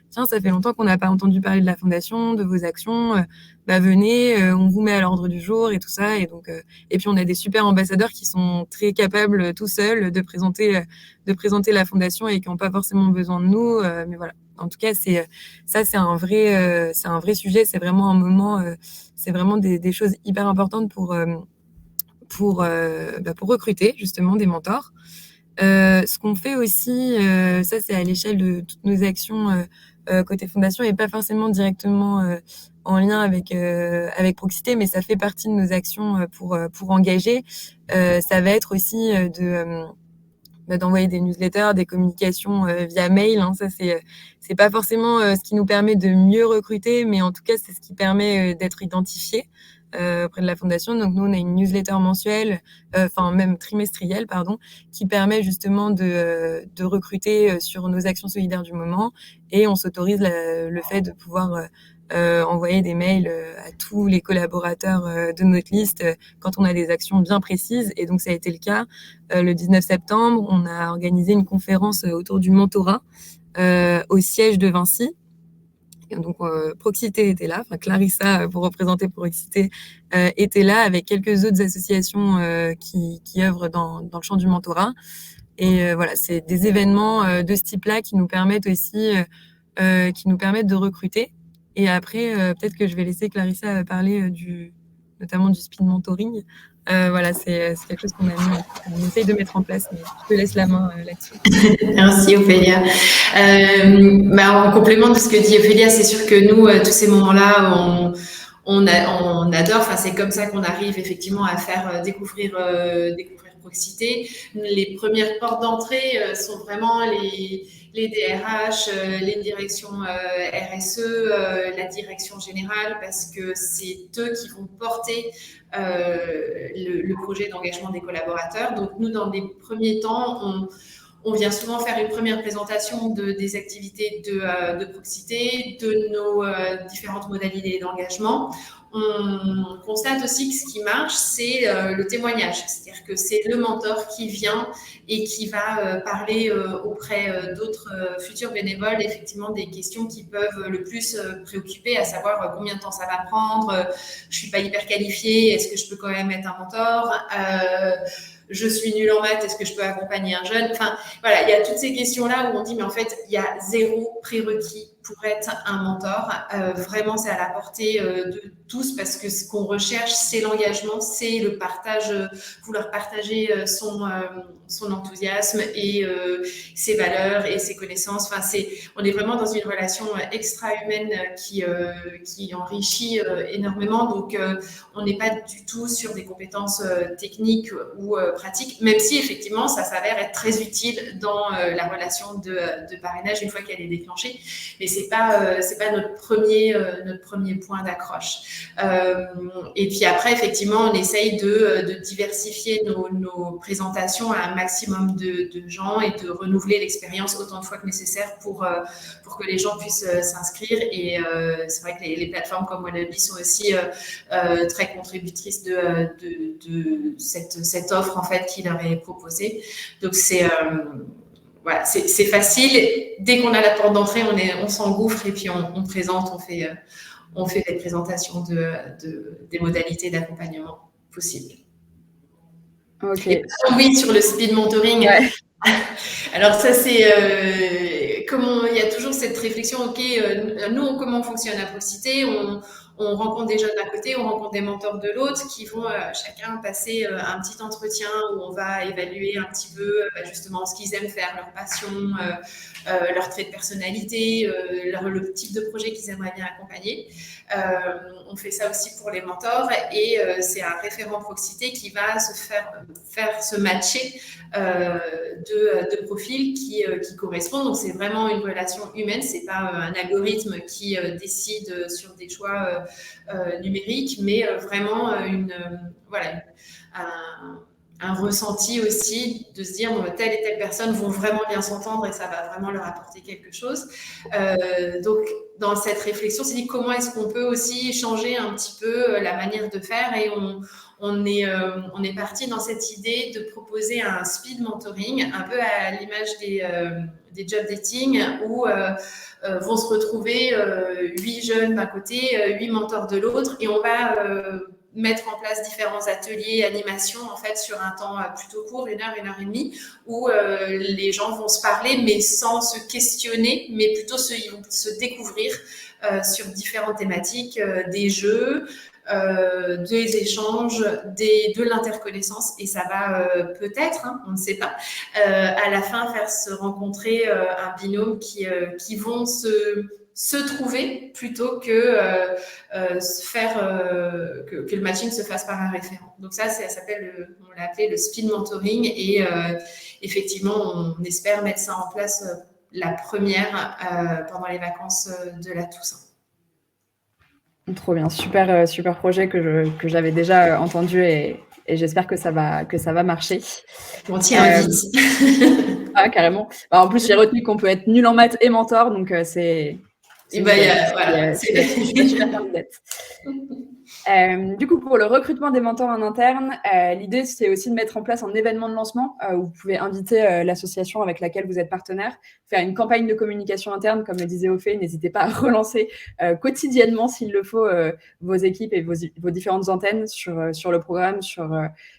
tiens, ça fait longtemps qu'on n'a pas entendu parler de la fondation, de vos actions. Venez, on vous met à l'ordre du jour et tout ça. Et donc, et puis on a des super ambassadeurs qui sont très capables tout seuls de présenter la fondation et qui n'ont pas forcément besoin de nous. Mais voilà. En tout cas, c'est un vrai sujet. C'est vraiment un moment, c'est vraiment des choses hyper importantes pour recruter justement des mentors. Ce qu'on fait aussi, ça c'est à l'échelle de toutes nos actions côté fondation et pas forcément directement en lien avec Proxité, mais ça fait partie de nos actions pour engager. Ça va être aussi d'envoyer des newsletters, des communications via mail. Ça c'est pas forcément ce qui nous permet de mieux recruter, mais en tout cas c'est ce qui permet d'être identifié auprès de la fondation. Donc nous on a une newsletter mensuelle, même trimestrielle qui permet justement de recruter sur nos actions solidaires du moment, et on s'autorise le fait de pouvoir envoyer des mails à tous les collaborateurs de notre liste quand on a des actions bien précises. Et donc ça a été le cas le 19 septembre. On a organisé une conférence autour du mentorat au siège de Vinci. Et donc Proxité était là, Clarissa pour représenter Proxité était là avec quelques autres associations qui œuvrent dans le champ du mentorat. Et voilà, c'est des événements de ce type-là qui nous permettent aussi de recruter. Et après, peut-être que je vais laisser Clarissa parler notamment du speed mentoring. Voilà, c'est quelque chose qu'on essaye de mettre en place, mais je te laisse la main là-dessus. Merci Ophélia. En complément de ce que dit Ophélia, c'est sûr que nous, tous ces moments-là, on adore. C'est comme ça qu'on arrive effectivement à faire découvrir Proxité. Les premières portes d'entrée sont vraiment les DRH, les directions RSE, la direction générale, parce que c'est eux qui vont porter le projet d'engagement des collaborateurs. Donc nous, dans les premiers temps, on vient souvent faire une première présentation des activités de Proxité, de nos différentes modalités d'engagement. On constate aussi que ce qui marche, c'est le témoignage. C'est-à-dire que c'est le mentor qui vient et qui va parler auprès d'autres futurs bénévoles, effectivement, des questions qui peuvent le plus préoccuper, à savoir combien de temps ça va prendre, je ne suis pas hyper qualifiée, est-ce que je peux quand même être un mentor, je suis nulle en maths, est-ce que je peux accompagner un jeune? Voilà, il y a toutes ces questions-là où on dit, mais en fait, il y a zéro prérequis pour être un mentor. Vraiment, c'est à la portée de tous, parce que ce qu'on recherche, c'est l'engagement, c'est le partage, vouloir partager son enthousiasme et ses valeurs et ses connaissances. On est vraiment dans une relation extra-humaine qui enrichit énormément. Donc, on n'est pas du tout sur des compétences techniques ou pratiques, même si effectivement, ça s'avère être très utile dans la relation de parrainage une fois qu'elle est déclenchée. Mais c'est pas notre premier point d'accroche. Et puis après, effectivement, on essaye de diversifier nos présentations à un maximum de gens et de renouveler l'expérience autant de fois que nécessaire pour que les gens puissent s'inscrire. Et c'est vrai que les plateformes comme Wannabe sont aussi très contributrices de cette offre en fait qui leur est proposée. Donc voilà, c'est facile. Dès qu'on a la porte d'entrée, on s'engouffre et puis on présente, on fait des présentations des modalités d'accompagnement possibles. Ok. Oui, sur le speed mentoring. Ouais. Alors ça, c'est comment il y a toujours cette réflexion. Ok, nous, comment on fonctionne à Proxité? on rencontre des jeunes d'un côté, on rencontre des mentors de l'autre qui vont chacun passer un petit entretien où on va évaluer un petit peu justement ce qu'ils aiment faire, leur passion, leurs traits de personnalité, le type de projet qu'ils aimeraient bien accompagner. On fait ça aussi pour les mentors et c'est un référent Proxité qui va faire se matcher de profils qui correspondent. Donc c'est vraiment une relation humaine, c'est pas un algorithme qui décide sur des choix numériques, mais vraiment un ressenti aussi de se dire telle et telle personne vont vraiment bien s'entendre et ça va vraiment leur apporter quelque chose. Donc dans cette réflexion, c'est dit comment est-ce qu'on peut aussi changer un petit peu la manière de faire et on est parti dans cette idée de proposer un speed mentoring, un peu à l'image des job dating où vont se retrouver 8 jeunes d'un côté, 8 mentors de l'autre et on va mettre en place différents ateliers, animations en fait sur un temps plutôt court, 1 heure, 1 heure et demie, où les gens vont se parler mais sans se questionner, mais plutôt ils vont se découvrir sur différentes thématiques, des jeux, des échanges, de l'interconnaissance et ça va peut-être, on ne sait pas, à la fin faire se rencontrer un binôme qui vont se trouver plutôt que que le matching se fasse par un référent. Donc ça s'appelle, on l'a appelé le speed mentoring et effectivement on espère mettre ça en place la première pendant les vacances de la Toussaint. Trop bien, super projet que j'avais déjà entendu et j'espère que ça va marcher. On t'y invite. Ah, carrément. En plus, j'ai retenu qu'on peut être nul en maths et mentor, donc c'est super candidate. Du coup, pour le recrutement des mentors en interne, l'idée, c'est aussi de mettre en place un événement de lancement où vous pouvez inviter l'association avec laquelle vous êtes partenaire, faire une campagne de communication interne, comme le disait Ophé, n'hésitez pas à relancer quotidiennement, s'il le faut, vos équipes et vos différentes antennes sur le programme,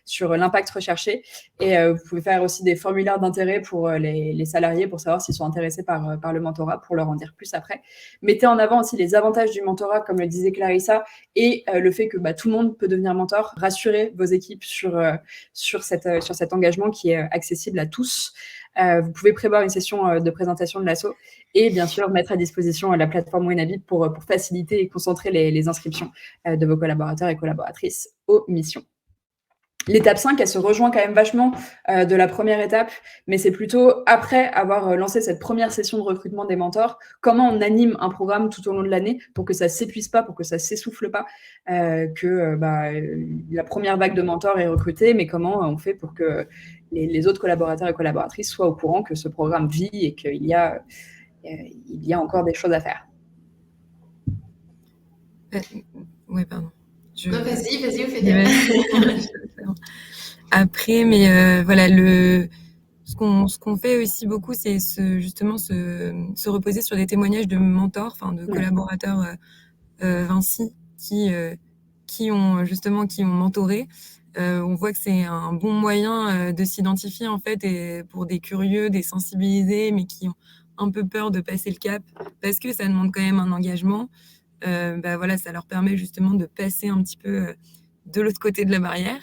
sur l'impact recherché. Et vous pouvez faire aussi des formulaires d'intérêt pour les salariés pour savoir s'ils sont intéressés par le mentorat, pour leur en dire plus après. Mettez en avant aussi les avantages du mentorat, comme le disait Clarissa, et le fait que tout le monde peut devenir mentor. Rassurez vos équipes sur cet engagement qui est accessible à tous. Vous pouvez prévoir une session de présentation de l'asso et bien sûr mettre à disposition la plateforme Wenabi pour faciliter et concentrer les inscriptions de vos collaborateurs et collaboratrices aux missions. L'étape 5, elle se rejoint quand même vachement de la première étape, mais c'est plutôt après avoir lancé cette première session de recrutement des mentors, comment on anime un programme tout au long de l'année pour que ça ne s'épuise pas, pour que ça ne s'essouffle pas, que la première vague de mentors est recrutée, mais comment on fait pour que les autres collaborateurs et collaboratrices soient au courant que ce programme vit et qu'il y a encore des choses à faire. Oui, pardon. Non, vas-y, Ophélia. Après, mais voilà, ce qu'on fait aussi beaucoup, c'est justement se reposer sur des témoignages de mentors, enfin de collaborateurs Vinci qui ont mentoré. On voit que c'est un bon moyen de s'identifier en fait et pour des curieux, des sensibilisés, mais qui ont un peu peur de passer le cap parce que ça demande quand même un engagement. Voilà, ça leur permet justement de passer un petit peu de l'autre côté de la barrière.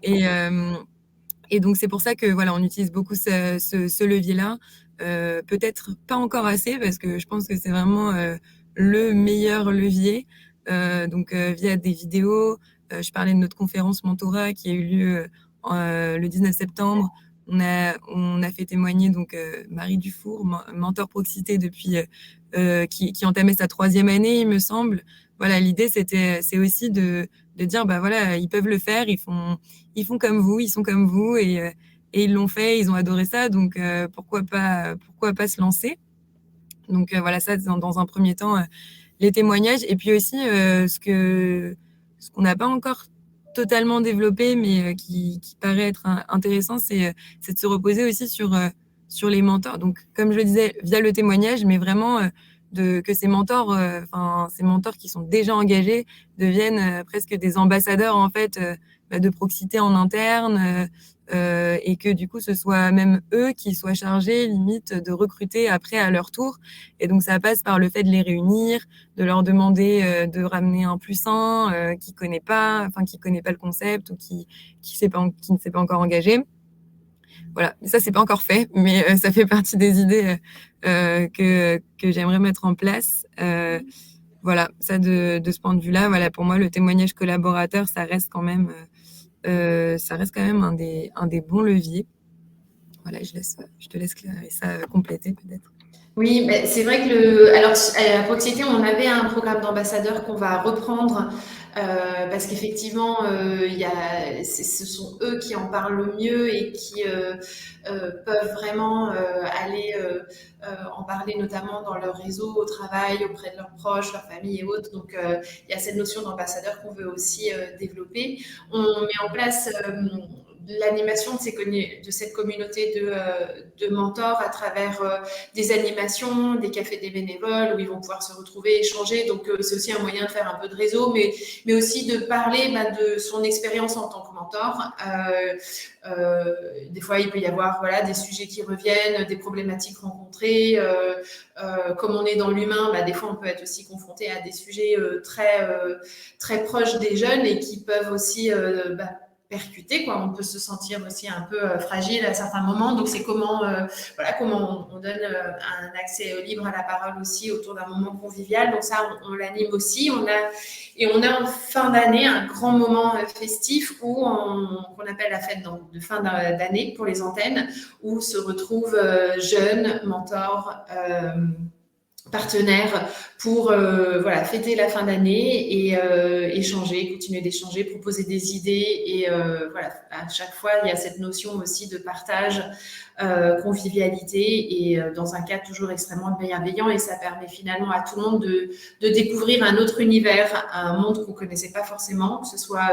Et donc, c'est pour ça que voilà, on utilise beaucoup ce levier-là. Peut-être pas encore assez parce que je pense que c'est vraiment le meilleur levier. Donc, via des vidéos, je parlais de notre conférence mentorat qui a eu lieu le 19 septembre. On a fait témoigner donc Marie Dufour, mentor Proxité depuis qui entamait sa 3e année, il me semble. Voilà, l'idée c'est aussi de dire voilà, ils peuvent le faire, ils font comme vous, ils sont comme vous et ils l'ont fait, ils ont adoré ça, donc pourquoi pas se lancer. Donc voilà, ça dans un premier temps les témoignages et puis aussi ce qu'on n'a pas encore totalement développé mais qui paraît être intéressant, c'est de se reposer aussi sur les mentors. Donc comme je le disais, via le témoignage, mais vraiment que ces mentors qui sont déjà engagés deviennent presque des ambassadeurs en fait de Proxité en interne, et que du coup, ce soit même eux qui soient chargés, limite, de recruter après à leur tour. Et donc, ça passe par le fait de les réunir, de leur demander de ramener un +1 qui connaît pas le concept ou qui ne s'est pas encore engagé. Voilà, ça c'est pas encore fait, mais ça fait partie des idées que j'aimerais mettre en place. Voilà, ça de ce point de vue-là, voilà, pour moi le témoignage collaborateur, ça reste quand même un des bons leviers. Voilà, je te laisse Clarissa compléter peut-être. Oui, mais c'est vrai que alors à Proximité, on avait un programme d'ambassadeurs qu'on va reprendre parce qu'effectivement, ce sont eux qui en parlent le mieux et qui peuvent vraiment aller en parler notamment dans leur réseau, au travail, auprès de leurs proches, leur famille et autres. Donc, il y a cette notion d'ambassadeur qu'on veut aussi développer. On met en place l'animation de cette communauté de mentors à travers des animations, des cafés des bénévoles où ils vont pouvoir se retrouver, échanger. Donc, c'est aussi un moyen de faire un peu de réseau, mais aussi de parler de son expérience en tant que mentor. Des fois, il peut y avoir des sujets qui reviennent, des problématiques rencontrées. Comme on est dans l'humain, des fois, on peut être aussi confronté à des sujets très proches des jeunes et qui peuvent aussi percuter, quoi. On peut se sentir aussi un peu fragile à certains moments. Donc, c'est comment on donne un accès libre à la parole aussi autour d'un moment convivial. Donc, ça, on l'anime aussi. On a en fin d'année un grand moment festif qu'on appelle la fête de fin d'année pour les antennes, où se retrouvent jeunes, mentors, partenaires pour fêter la fin d'année et continuer d'échanger, proposer des idées et à chaque fois il y a cette notion aussi de partage, convivialité et dans un cadre toujours extrêmement bienveillant, et ça permet finalement à tout le monde de découvrir un autre univers, un monde qu'on connaissait pas forcément, que ce soit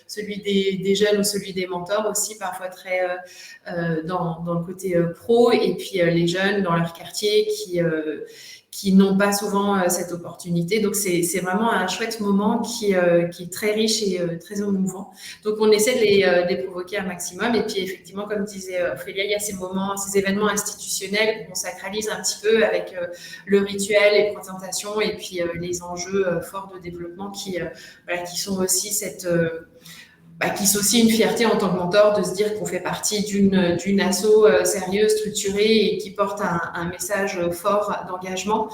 celui des jeunes ou celui des mentors aussi, parfois très dans le côté pro, et puis les jeunes dans leur quartier qui n'ont pas souvent cette opportunité. Donc, c'est vraiment un chouette moment qui est très riche et très émouvant. Donc, on essaie de les provoquer un maximum. Et puis, effectivement, comme disait Ophélia, il y a ces événements institutionnels qu'on sacralise un petit peu avec le rituel, les présentations et puis les enjeux forts de développement qui sont aussi qui sont aussi une fierté en tant que mentor de se dire qu'on fait partie d'une asso sérieuse, structurée et qui porte un message fort d'engagement.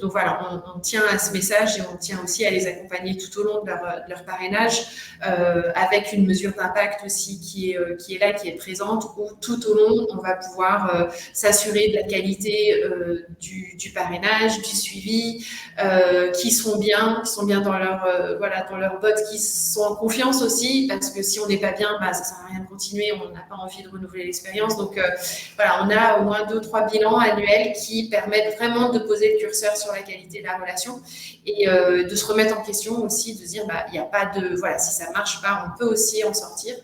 Donc voilà, on tient à ce message et on tient aussi à les accompagner tout au long de leur parrainage avec une mesure d'impact aussi qui est là, qui est présente, où tout au long, on va pouvoir s'assurer de la qualité du parrainage, du suivi, qui sont bien dans leur botte, qui sont en confiance aussi, parce que si on n'est pas bien, ça sert à rien de continuer, on n'a pas envie de renouveler l'expérience. Donc on a au moins 2-3 bilans annuels qui permettent vraiment de poser le curseur sur la qualité de la relation et de se remettre en question aussi, de se dire il n'y a pas de si ça marche pas, on peut aussi en sortir.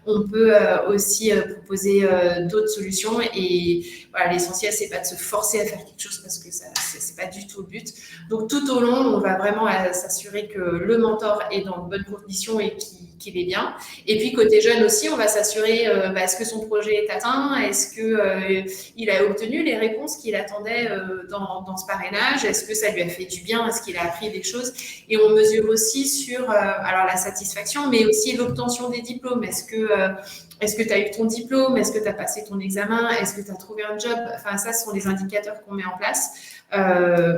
On peut aussi proposer d'autres solutions et l'essentiel, c'est pas de se forcer à faire quelque chose parce que c'est pas du tout le but. Donc tout au long, on va vraiment s'assurer que le mentor est dans de bonnes conditions et qu'il est bien. Et puis côté jeune aussi, on va s'assurer est-ce que son projet est atteint, est-ce que il a obtenu les réponses qu'il attendait dans ce parrainage, est-ce que ça lui a fait du bien, est-ce qu'il a appris des choses. Et on mesure aussi sur la satisfaction, mais aussi l'obtention des diplômes. Est-ce que tu as eu ton diplôme? Est-ce que tu as passé ton examen? Est-ce que tu as trouvé un job? Enfin, ça, ce sont les indicateurs qu'on met en place.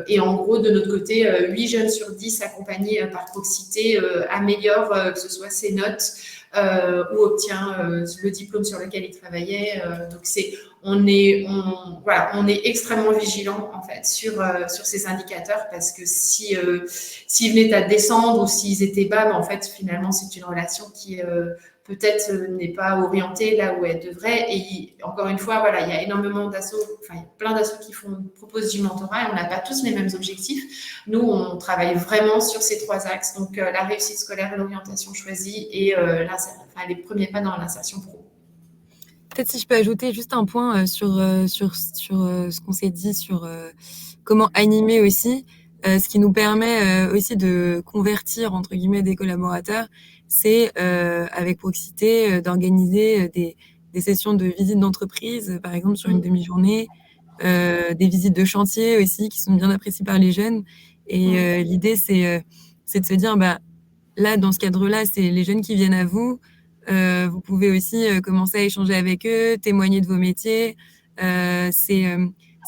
Et en gros, de notre côté, 8 jeunes sur 10 accompagnés par Proximité améliorent que ce soit ses notes ou obtient le diplôme sur lequel il travaillait. Donc, on est extrêmement vigilant en fait sur ces indicateurs, parce que s'ils venaient à descendre ou s'ils étaient bas, en fait, finalement, c'est une relation qui peut-être n'est pas orientée là où elle devrait. Et encore une fois, il y a énormément d'assos, il y a plein d'assos qui proposent du mentorat et on n'a pas tous les mêmes objectifs. Nous, on travaille vraiment sur ces 3 axes, donc la réussite scolaire, l'orientation choisie et les premiers pas dans l'insertion pro. Peut-être si je peux ajouter juste un point sur ce qu'on s'est dit sur comment animer aussi. Ce qui nous permet aussi de convertir, entre guillemets, des collaborateurs, c'est avec Proxité d'organiser des sessions de visite d'entreprise, par exemple sur une demi-journée, des visites de chantier aussi qui sont bien appréciées par les jeunes. Et l'idée, c'est de se dire, là, dans ce cadre-là, c'est les jeunes qui viennent à vous. Vous pouvez aussi commencer à échanger avec eux, témoigner de vos métiers. C'est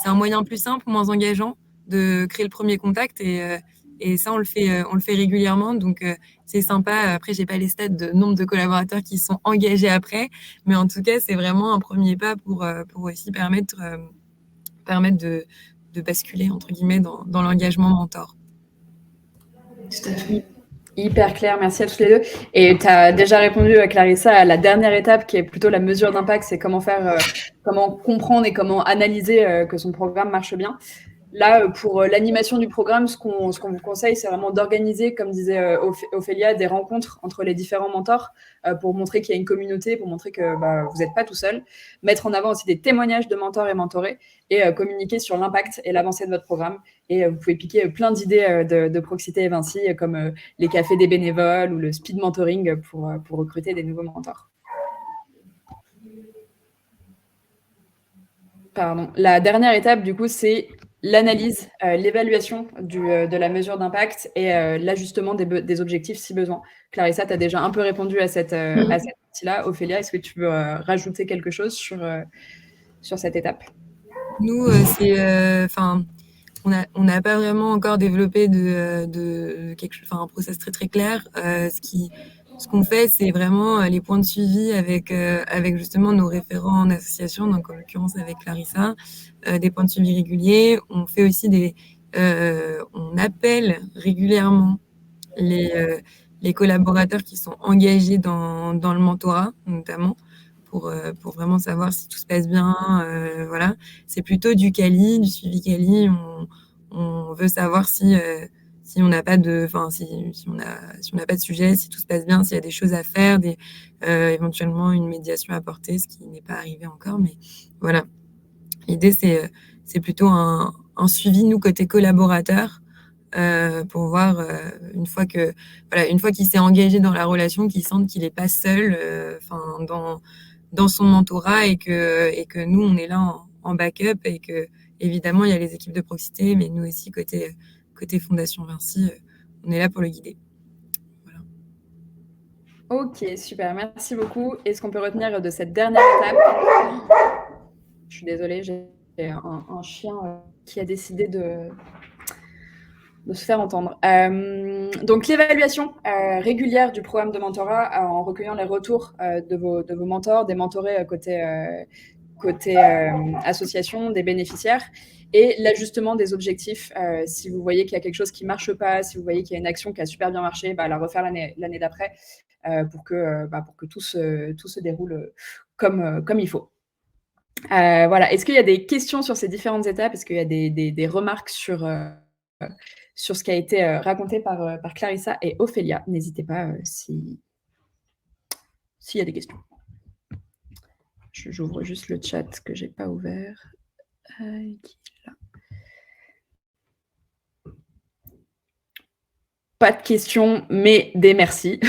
un moyen plus simple, moins engageant de créer le premier contact et ça, on le fait régulièrement. Donc, c'est sympa. Après, j'ai pas les stats de nombre de collaborateurs qui sont engagés après, mais en tout cas, c'est vraiment un premier pas pour aussi permettre de basculer, entre guillemets, dans l'engagement mentor. Tout à fait. Hyper clair, merci à tous les deux. Et tu as déjà répondu, Clarissa, à la dernière étape qui est plutôt la mesure d'impact, c'est comment comprendre et comment analyser que son programme marche bien. Là, pour l'animation du programme, ce qu'on vous conseille, c'est vraiment d'organiser, comme disait Ophélia, des rencontres entre les différents mentors pour montrer qu'il y a une communauté, pour montrer que vous n'êtes pas tout seul. Mettre en avant aussi des témoignages de mentors et mentorés et communiquer sur l'impact et l'avancée de votre programme. Et vous pouvez piquer plein d'idées de Proxité et Vinci, comme les cafés des bénévoles ou le speed mentoring pour recruter des nouveaux mentors. Pardon. La dernière étape, du coup, c'est l'analyse, l'évaluation de la mesure d'impact et l'ajustement des objectifs si besoin. Clarissa, tu as déjà un peu répondu à cette partie-là. Ophélia, est-ce que tu veux rajouter quelque chose sur cette étape? Nous, on n'a pas vraiment encore développé un process très très clair. Ce qu'on fait, c'est vraiment les points de suivi avec justement nos référents en association, donc en l'occurrence avec Clarissa, des points de suivi réguliers. On fait aussi on appelle régulièrement les collaborateurs qui sont engagés dans le mentorat, notamment, pour vraiment savoir si tout se passe bien. Voilà, c'est plutôt du quali, du suivi quali. On veut savoir si on n'a pas si on n'a pas de sujet, si tout se passe bien, s'il y a des choses à faire, éventuellement une médiation à porter, ce qui n'est pas arrivé encore, mais voilà. L'idée, c'est plutôt un suivi, nous, côté collaborateur, pour voir une fois qu'il s'est engagé dans la relation, qu'il sente qu'il n'est pas seul dans son mentorat et que nous, on est là en backup et que, évidemment, il y a les équipes de Proxité, mais nous aussi, côté Fondation Vinci, on est là pour le guider. Voilà. Ok, super, merci beaucoup. Et ce qu'on peut retenir de cette dernière étape, je suis désolée, j'ai un chien qui a décidé de se faire entendre. Donc, l'évaluation régulière du programme de mentorat en recueillant les retours de vos mentors, des mentorés côté association, des bénéficiaires, et l'ajustement des objectifs. Si vous voyez qu'il y a quelque chose qui ne marche pas, si vous voyez qu'il y a une action qui a super bien marché, la refaire l'année d'après pour que tout se déroule comme il faut. Voilà. Est-ce qu'il y a des questions sur ces différentes étapes? Est-ce qu'il y a des remarques sur ce qui a été raconté par Clarissa et Ophélia? N'hésitez pas s'il y a des questions. J'ouvre juste le chat que je n'ai pas ouvert. Pas de questions, mais des merci.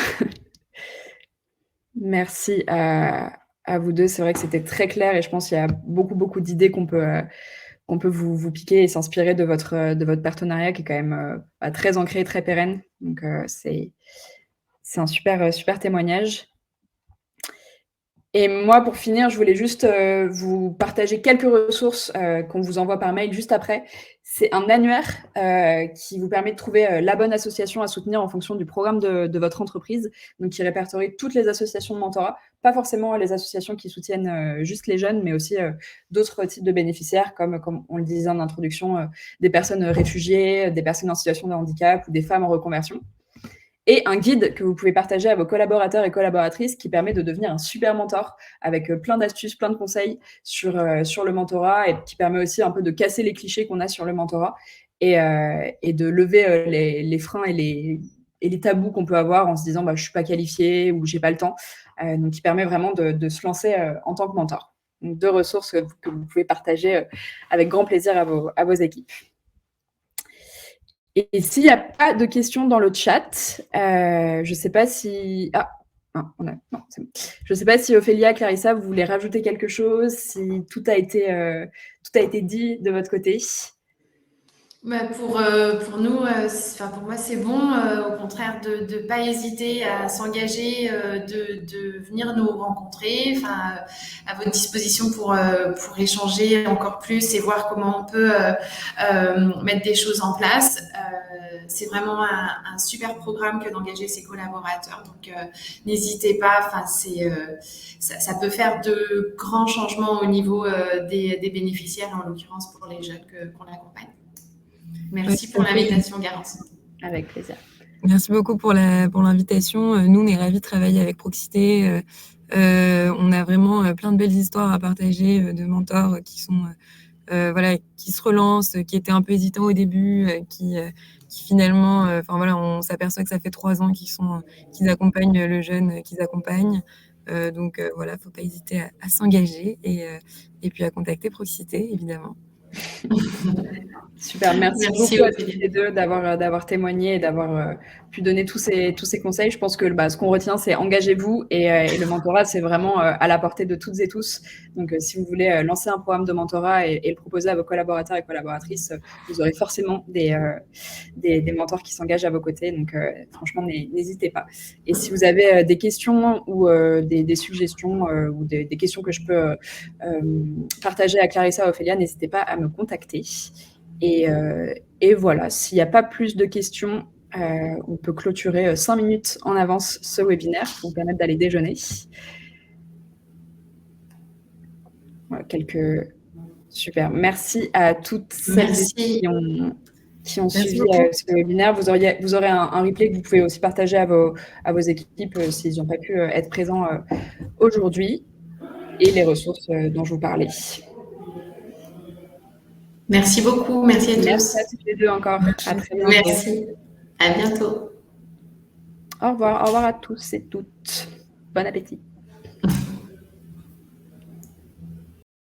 Merci à vous deux. C'est vrai que c'était très clair et je pense qu'il y a beaucoup d'idées qu'on peut vous piquer et s'inspirer de votre partenariat qui est quand même très ancré, très pérenne. Donc, c'est un super témoignage. Et moi, pour finir, je voulais juste vous partager quelques ressources qu'on vous envoie par mail juste après. C'est un annuaire qui vous permet de trouver la bonne association à soutenir en fonction du programme de votre entreprise, donc qui répertorie toutes les associations de mentorat, pas forcément les associations qui soutiennent juste les jeunes, mais aussi d'autres types de bénéficiaires, comme on le disait en introduction, des personnes réfugiées, des personnes en situation de handicap ou des femmes en reconversion. Et un guide que vous pouvez partager à vos collaborateurs et collaboratrices qui permet de devenir un super mentor avec plein d'astuces, plein de conseils sur le mentorat et qui permet aussi un peu de casser les clichés qu'on a sur le mentorat et de lever les freins et les tabous qu'on peut avoir en se disant je ne suis pas qualifiée ou je n'ai pas le temps. Donc, qui permet vraiment de se lancer en tant que mentor. Donc, 2 ressources que vous pouvez partager avec grand plaisir à vos équipes. Et s'il n'y a pas de questions dans le chat, je ne sais pas si... Je sais pas si Ophélia, Clarissa, vous voulez rajouter quelque chose, si tout a été dit de votre côté. Pour nous, pour moi, c'est bon. Au contraire, de ne pas hésiter à s'engager, de venir nous rencontrer, à votre disposition pour échanger encore plus et voir comment on peut mettre des choses en place. C'est vraiment un super programme que d'engager ses collaborateurs. Donc, n'hésitez pas. Ça peut faire de grands changements au niveau des bénéficiaires, en l'occurrence pour les jeunes qu'on accompagne. Merci pour l'invitation, Garance. Avec plaisir. Merci beaucoup pour l'invitation. Nous, on est ravis de travailler avec Proxité. On a vraiment plein de belles histoires à partager de mentors qui sont qui se relancent, qui étaient un peu hésitants au début, qui finalement, on s'aperçoit que ça fait 3 ans qu'ils accompagnent le jeune qu'ils accompagnent. Donc voilà, faut pas hésiter à s'engager et puis à contacter Proxité, évidemment. Super, merci beaucoup à tous les deux d'avoir témoigné et d'avoir pu donner tous ces conseils. Je pense que ce qu'on retient, c'est engagez-vous et le mentorat, c'est vraiment à la portée de toutes et tous. Donc, si vous voulez lancer un programme de mentorat et le proposer à vos collaborateurs et collaboratrices, vous aurez forcément des mentors qui s'engagent à vos côtés. Donc, franchement, n'hésitez pas. Et si vous avez des questions ou des suggestions ou des questions que je peux partager à Clarissa ou Ophélia, n'hésitez pas à me contacter. Et voilà, s'il n'y a pas plus de questions, on peut clôturer 5 minutes en avance ce webinaire pour vous permettre d'aller déjeuner. Voilà, Super. Merci à toutes celles qui ont suivi ce webinaire. Vous aurez un replay que vous pouvez aussi partager à vos équipes s'ils n'ont pas pu être présents aujourd'hui, et les ressources dont je vous parlais. Merci beaucoup, merci à tous. Merci à toutes les deux encore. À très bientôt. Merci, à bientôt. Au revoir à tous et toutes. Bon appétit.